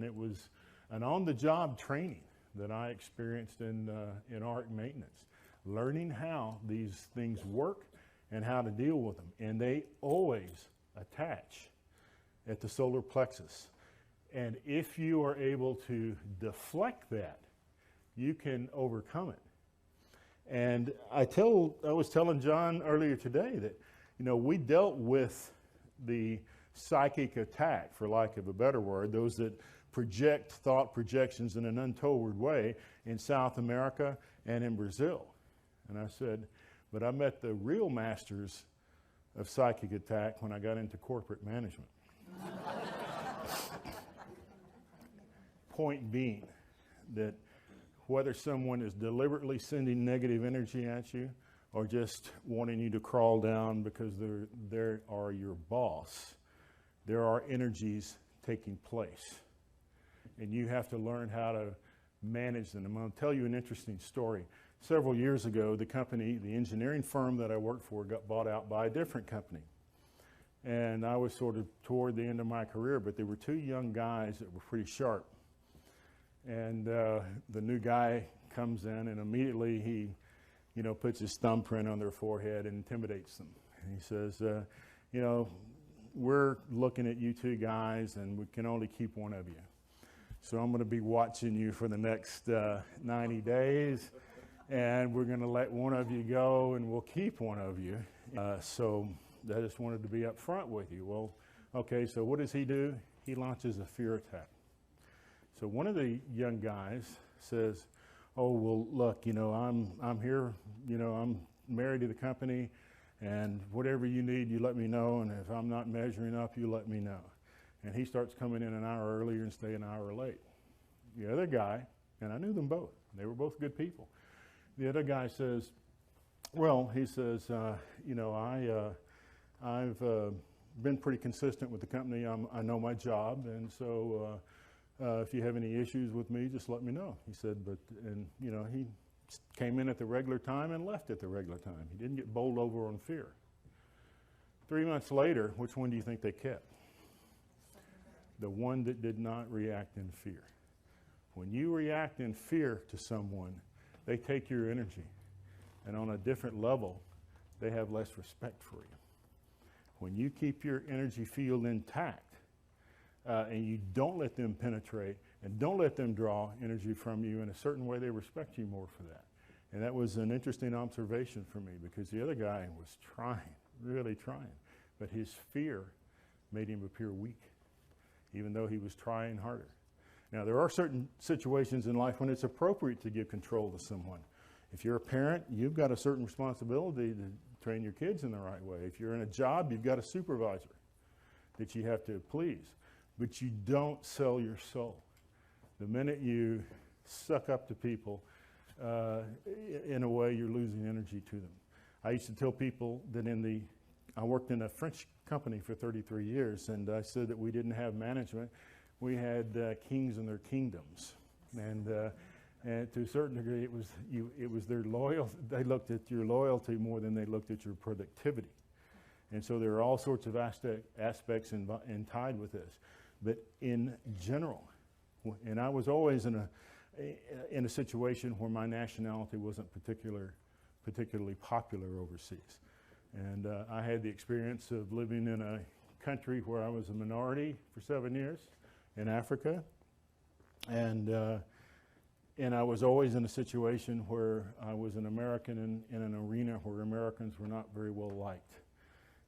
it was an on-the-job training that I experienced in Auric maintenance, learning how these things work and how to deal with them. And they always attach at the solar plexus. And if you are able to deflect that, you can overcome it. And I was telling John earlier today that, we dealt with the psychic attack, for lack of a better word, those that project thought projections in an untoward way in South America and in Brazil. And I said, but I met the real masters of psychic attack when I got into corporate management. Point being that whether someone is deliberately sending negative energy at you or just wanting you to crawl down because they are your boss, there are energies taking place. And you have to learn how to manage them. I'm going to tell you an interesting story. Several years ago, the engineering firm that I worked for got bought out by a different company. And I was sort of toward the end of my career, but there were two young guys that were pretty sharp. And the new guy comes in, and immediately he, puts his thumbprint on their forehead and intimidates them. And he says, we're looking at you two guys, and we can only keep one of you. So I'm going to be watching you for the next 90 days, and we're going to let one of you go, and we'll keep one of you. So I just wanted to be up front with you. Well, okay, so what does he do? He launches a fear attack. So one of the young guys says, oh, well, look, I'm here, I'm married to the company, and whatever you need, you let me know, and if I'm not measuring up, you let me know. And he starts coming in an hour earlier and staying an hour late. The other guy, and I knew them both, they were both good people. The other guy says, well, he says, I've been pretty consistent with the company. I know my job, and so if you have any issues with me, just let me know. He said, he came in at the regular time and left at the regular time. He didn't get bowled over on fear. 3 months later, which one do you think they kept? The one that did not react in fear. When you react in fear to someone, they take your energy, and on a different level, they have less respect for you. When you keep your energy field intact, and you don't let them penetrate and don't let them draw energy from you in a certain way, they respect you more for that. And that was an interesting observation for me, because the other guy was trying, really trying, but his fear made him appear weak, even though he was trying harder. Now, there are certain situations in life when it's appropriate to give control to someone. If you're a parent, you've got a certain responsibility to train your kids in the right way. If you're in a job, you've got a supervisor that you have to please. But you don't sell your soul. The minute you suck up to people, in a way, you're losing energy to them. I used to tell people that I worked in a French company for 33 years, and I said that we didn't have management. We had kings and their kingdoms. And to a certain degree, it was their loyalty. They looked at your loyalty more than they looked at your productivity. And so there are all sorts of aspects tied with this. But in general, and I was always in a situation where my nationality wasn't particularly popular overseas. And I had the experience of living in a country where I was a minority for 7 years in Africa. And I was always in a situation where I was an American in an arena where Americans were not very well liked.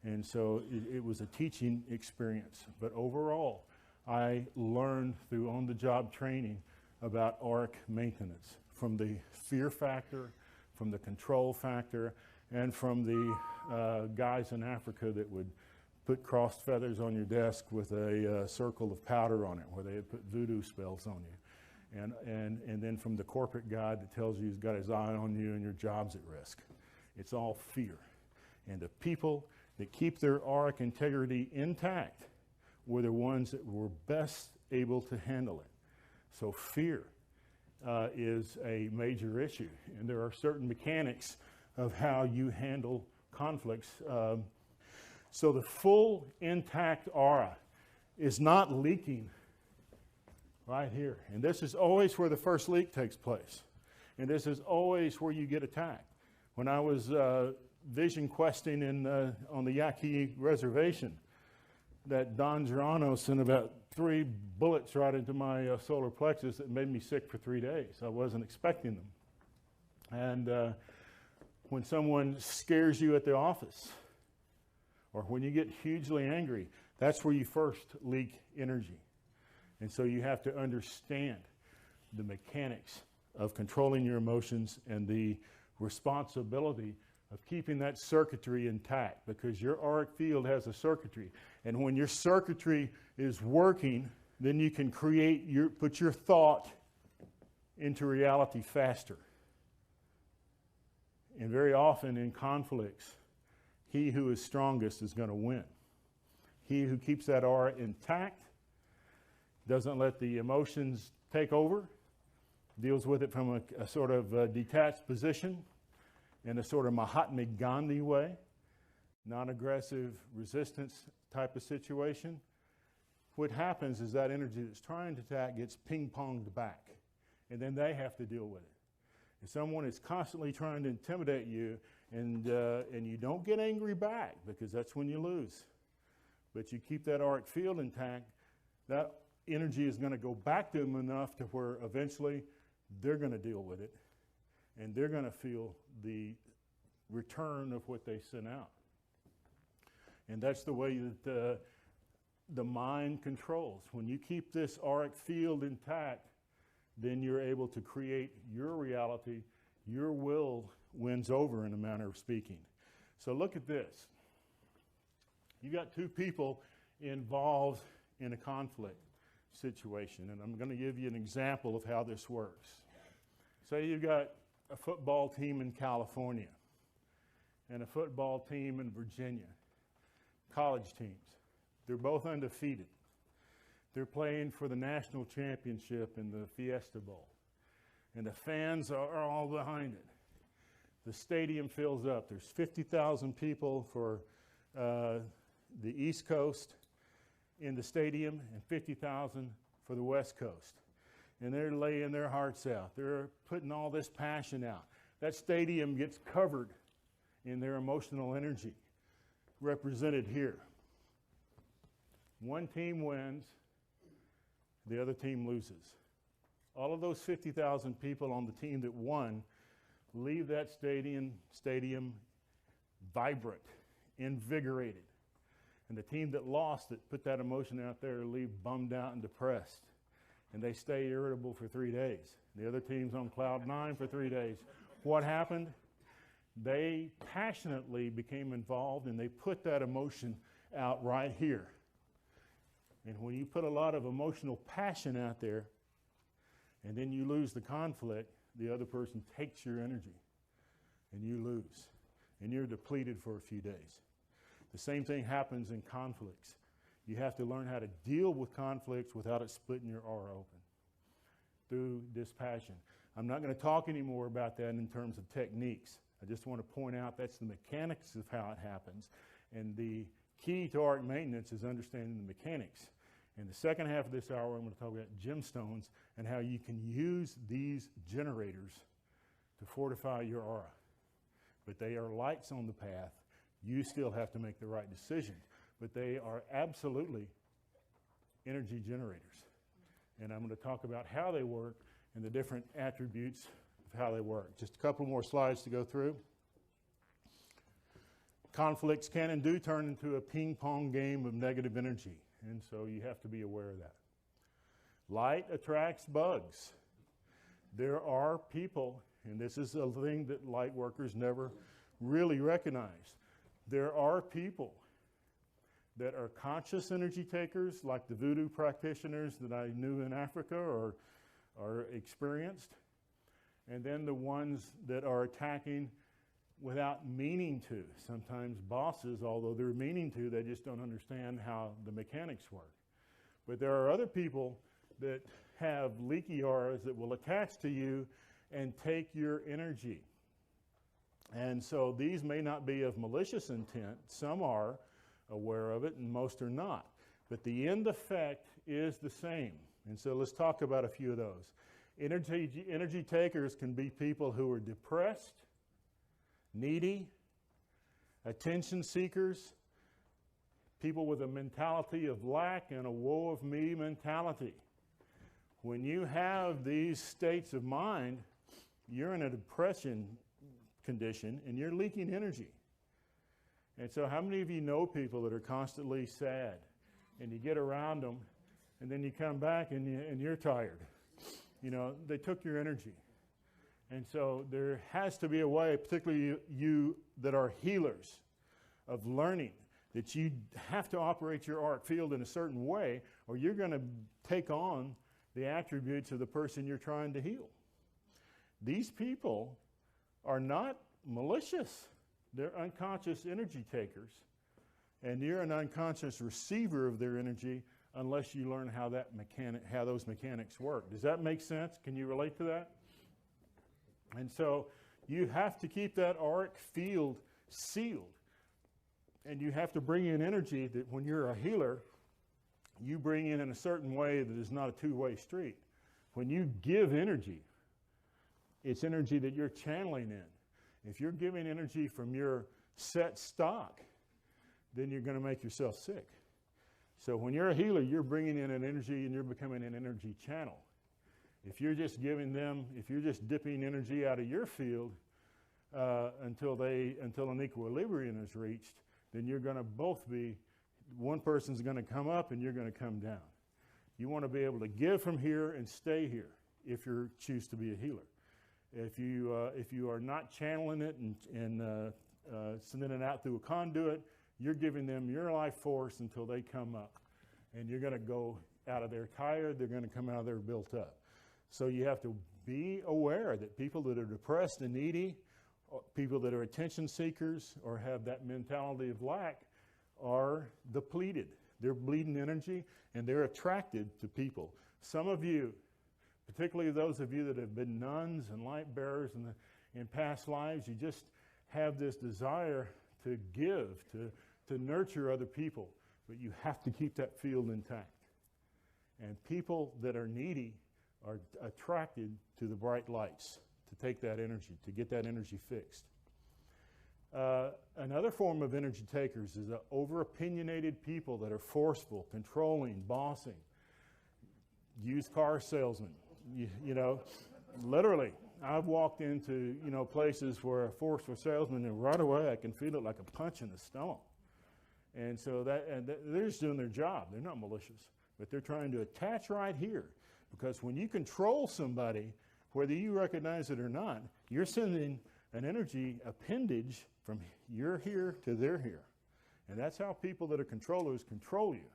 And so it was a teaching experience. But overall, I learned through on-the-job training about Auric maintenance, from the fear factor, from the control factor, and from the guys in Africa that would put crossed feathers on your desk with a circle of powder on it, where they had put voodoo spells on you. And then from the corporate guy that tells you he's got his eye on you and your job's at risk. It's all fear. And the people that keep their Auric integrity intact were the ones that were best able to handle it. So fear is a major issue. And there are certain mechanics of how you handle conflicts. So the full intact aura is not leaking right here. And this is always where the first leak takes place. And this is always where you get attacked. When I was vision questing on the Yaqui reservation, that Don Gerano sent about 3 bullets right into my solar plexus that made me sick for 3 days. I wasn't expecting them. And when someone scares you at the office, or when you get hugely angry, that's where you first leak energy. And so you have to understand the mechanics of controlling your emotions and the responsibility of keeping that circuitry intact, because your auric field has a circuitry. And when your circuitry is working, then you can put your thought into reality faster. And very often in conflicts, he who is strongest is going to win. He who keeps that aura intact, doesn't let the emotions take over, deals with it from a sort of detached position, in a sort of Mahatma Gandhi way, non-aggressive resistance type of situation. What happens is that energy that's trying to attack gets ping-ponged back, and then they have to deal with it. If someone is constantly trying to intimidate you, and you don't get angry back, because that's when you lose, but you keep that auric field intact, that energy is going to go back to them enough to where eventually they're going to deal with it, and they're going to feel the return of what they sent out. And that's the way that the mind controls. When you keep this auric field intact, then you're able to create your reality. Your will wins over, in a manner of speaking. So look at this. You got 2 people involved in a conflict situation, and I'm going to give you an example of how this works. Say you've got a football team in California and a football team in Virginia, college teams. They're both undefeated. They're playing for the national championship in the Fiesta Bowl, and the fans are all behind it. The stadium fills up. There's 50,000 people for the East Coast in the stadium and 50,000 for the West Coast. And they're laying their hearts out. They're putting all this passion out. That stadium gets covered in their emotional energy, represented here. One team wins, the other team loses. All of those 50,000 people on the team that won leave that stadium vibrant, invigorated. And the team that lost, that put that emotion out there, leave bummed out and depressed. And they stay irritable for 3 days. The other team's on cloud 9 for 3 days. What happened? They passionately became involved, and they put that emotion out right here. And when you put a lot of emotional passion out there, and then you lose the conflict, the other person takes your energy, and you lose. And you're depleted for a few days. The same thing happens in conflicts. You have to learn how to deal with conflicts without it splitting your aura open through dispassion. I'm not going to talk anymore about that in terms of techniques. I just want to point out that's the mechanics of how it happens. And the key to auric maintenance is understanding the mechanics. In the second half of this hour, I'm going to talk about gemstones and how you can use these generators to fortify your aura. But they are lights on the path. You still have to make the right decision. But they are absolutely energy generators. And I'm going to talk about how they work and the different attributes of how they work. Just a couple more slides to go through. Conflicts can and do turn into a ping-pong game of negative energy, and so you have to be aware of that. Light attracts bugs. There are people, and this is a thing that light workers never really recognize. There are people that are conscious energy takers, like the voodoo practitioners that I knew in Africa or are experienced, and then the ones that are attacking without meaning to. Sometimes bosses, although they're meaning to, they just don't understand how the mechanics work. But there are other people that have leaky auras that will attach to you and take your energy. And so these may not be of malicious intent. Some are aware of it, and most are not. But the end effect is the same. And so let's talk about a few of those. Energy takers can be people who are depressed, needy, attention seekers, people with a mentality of lack and a woe of me mentality. When you have these states of mind, you're in a depression condition and you're leaking energy. And so how many of you know people that are constantly sad and you get around them and then you come back and you're tired? You know, they took your energy. And so there has to be a way, particularly you that are healers, of learning that you have to operate your auric field in a certain way, or you're going to take on the attributes of the person you're trying to heal. These people are not malicious. They're unconscious energy takers. And you're an unconscious receiver of their energy unless you learn how those mechanics work. Does that make sense? Can you relate to that? And so you have to keep that auric field sealed. And you have to bring in energy that when you're a healer, you bring in a certain way that is not a two-way street. When you give energy, it's energy that you're channeling in. If you're giving energy from your set stock, then you're going to make yourself sick. So when you're a healer, you're bringing in an energy and you're becoming an energy channel. If you're just dipping energy out of your field until an equilibrium is reached, then you're going to both be, one person's going to come up and you're going to come down. You want to be able to give from here and stay here if you choose to be a healer. If you are not channeling it and sending it out through a conduit, you're giving them your life force until they come up. And you're going to go out of there tired, they're going to come out of there built up. So you have to be aware that people that are depressed and needy, people that are attention seekers or have that mentality of lack are depleted. They're bleeding energy and they're attracted to people. Some of you, particularly those of you that have been nuns and light bearers in past lives, you just have this desire to give, to nurture other people, but you have to keep that field intact. And people that are needy are attracted to the bright lights, to take that energy, to get that energy fixed. Another form of energy takers is over-opinionated people that are forceful, controlling, bossing, used car salesmen. You know, literally, I've walked into, places where a forceful salesman, and right away I can feel it like a punch in the stomach. And so they're just doing their job. They're not malicious, but they're trying to attach right here. Because when you control somebody, whether you recognize it or not, you're sending an energy appendage from you're here to they're here. And that's how people that are controllers control you.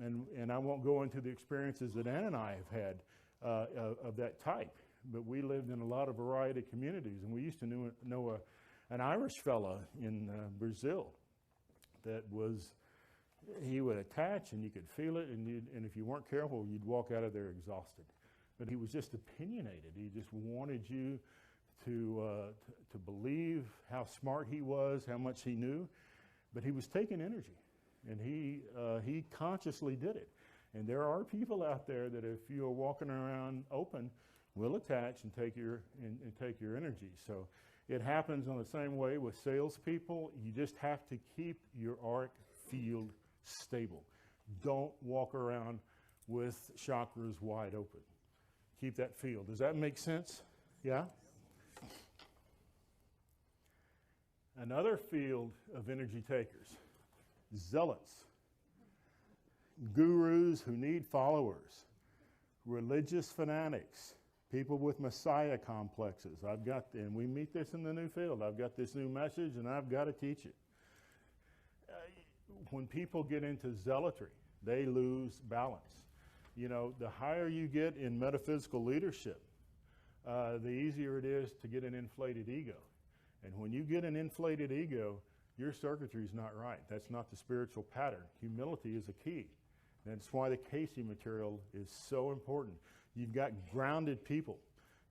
And I won't go into the experiences that Ann and I have had of that type, but we lived in a lot of variety of communities, and we used to know an Irish fella in Brazil that he would attach and you could feel it, and if you weren't careful, you'd walk out of there exhausted. But he was just opinionated. He just wanted you to believe how smart he was, how much he knew, but he was taking energy, and he consciously did it. And there are people out there that if you are walking around open, will attach and take your energy. So it happens on the same way with salespeople. You just have to keep your auric field stable. Don't walk around with chakras wide open. Keep that field. Does that make sense? Yeah? Another field of energy takers, zealots, gurus who need followers, religious fanatics, people with messiah complexes. And we meet this in the new field. I've got this new message and I've got to teach it. When people get into zealotry, they lose balance. The higher you get in metaphysical leadership, the easier it is to get an inflated ego. And when you get an inflated ego, your circuitry is not right. That's not the spiritual pattern. Humility is a key. That's why the Cayce material is so important. You've got grounded people.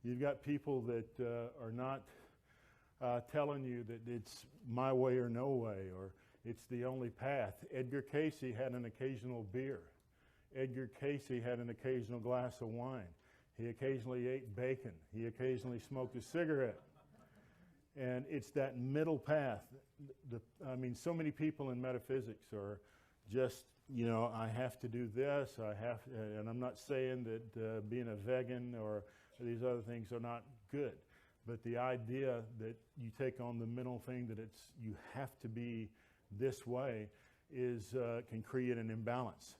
You've got people that are not telling you that it's my way or no way, or It's the only path. Edgar Cayce had an occasional beer. Edgar Cayce had an occasional glass of wine. He occasionally ate bacon. He occasionally smoked a cigarette. And it's that middle path. So many people in metaphysics are just, I have to do this, and I'm not saying that being a vegan or these other things are not good. But the idea that you take on the middle thing, that you have to be this way, can create an imbalance.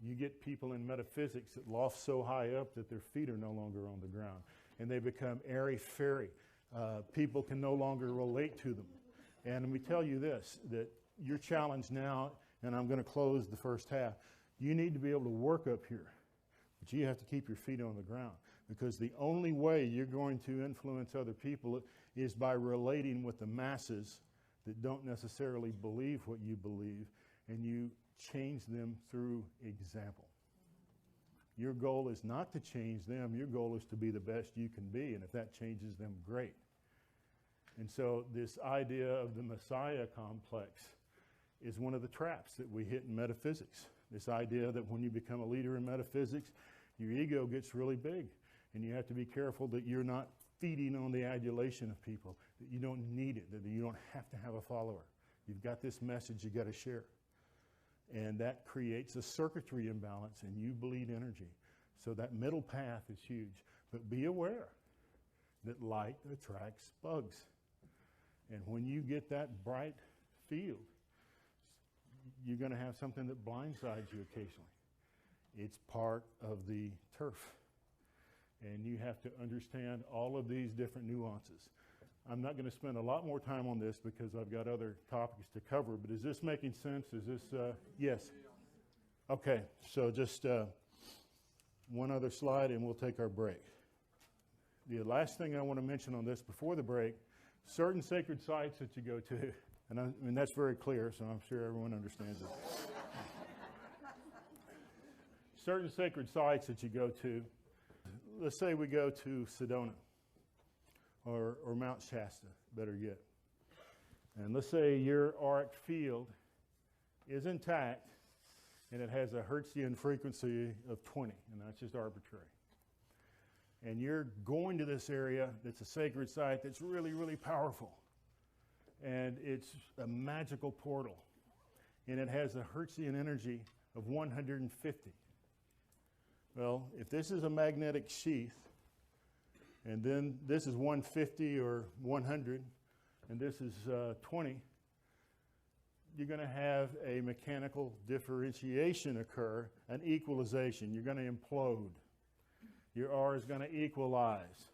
You get people in metaphysics that loft so high up that their feet are no longer on the ground, and they become airy-fairy. People can no longer relate to them. And let me tell you this, that your challenge now, and I'm going to close the first half, you need to be able to work up here, but you have to keep your feet on the ground, because the only way you're going to influence other people is by relating with the masses that don't necessarily believe what you believe, and you change them through example. Your goal is not to change them. Your goal is to be the best you can be, and if that changes them, great. And so this idea of the Messiah complex is one of the traps that we hit in metaphysics. This idea that when you become a leader in metaphysics, your ego gets really big, and you have to be careful that you're not feeding on the adulation of people, that you don't need it, that you don't have to have a follower. You've got this message you got to share. And that creates a circuitry imbalance, and you bleed energy. So that middle path is huge. But be aware that light attracts bugs. And when you get that bright field, you're going to have something that blindsides you occasionally. It's part of the turf. And you have to understand all of these different nuances. I'm not going to spend a lot more time on this because I've got other topics to cover, but is this making sense? Is this, yes? Okay, so just one other slide and we'll take our break. The last thing I want to mention on this before the break, certain sacred sites that you go to, and that's very clear, so I'm sure everyone understands it. Certain sacred sites that you go to, let's say we go to Sedona. Or Mount Shasta, better yet. And let's say your Auric field is intact and it has a Hertzian frequency of 20, and that's just arbitrary. And you're going to this area that's a sacred site that's really, really powerful. And it's a magical portal. And it has a Hertzian energy of 150. Well, if this is a magnetic sheath, and then this is 150 or 100, and this is 20, you're going to have a mechanical differentiation occur, an equalization. You're going to implode. Your R is going to equalize,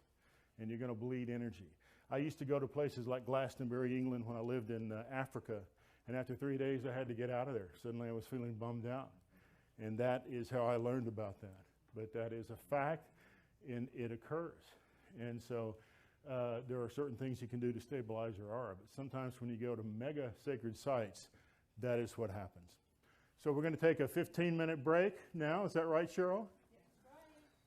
and you're going to bleed energy. I used to go to places like Glastonbury, England, when I lived in Africa, and after 3 days I had to get out of there. Suddenly I was feeling bummed out, and that is how I learned about that. But that is a fact, and it occurs. And so there are certain things you can do to stabilize your aura, but sometimes when you go to mega sacred sites, that is what happens. So we're going to take a 15-minute break now. Is that right, Cheryl? Yes, right.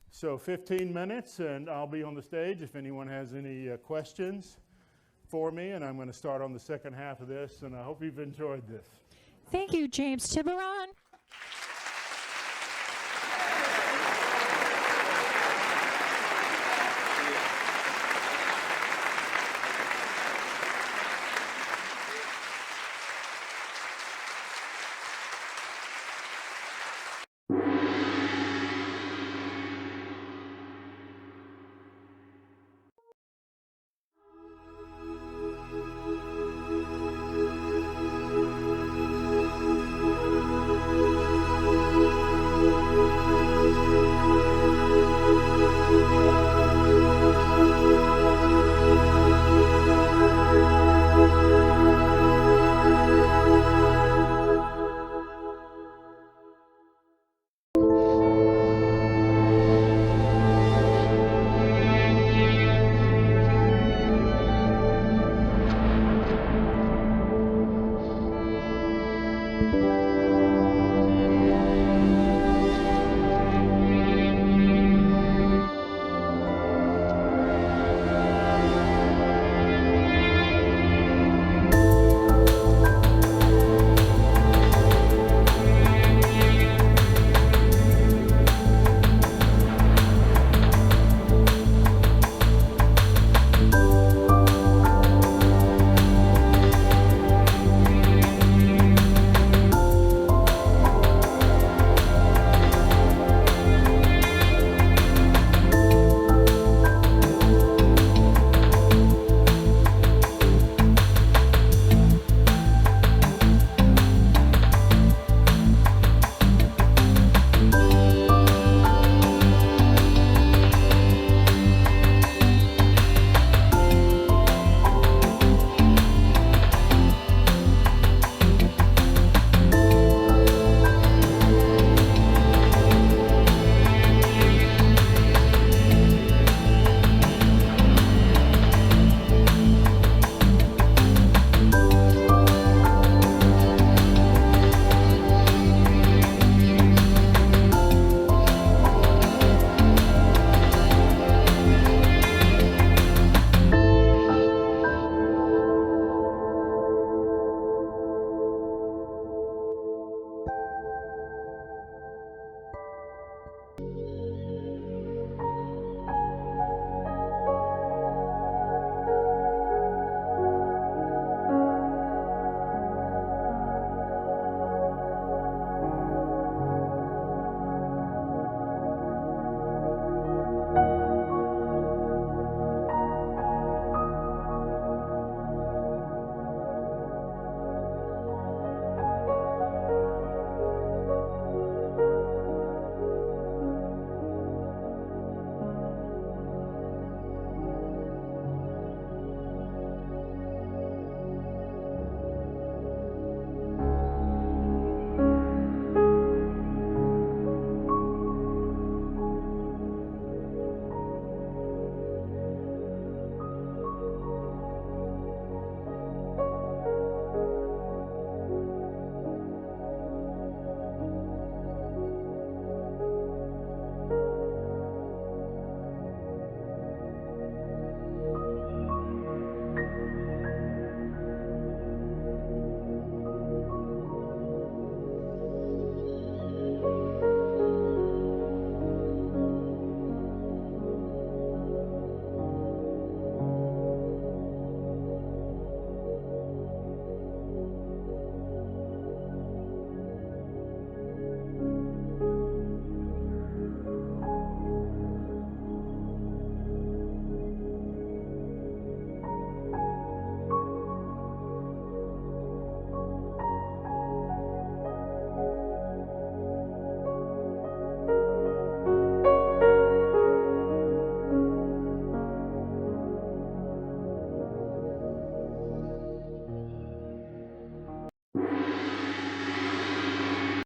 So 15 minutes, and I'll be on the stage if anyone has any questions for me, and I'm going to start on the second half of this, and I hope you've enjoyed this. Thank you, James Tyberonn.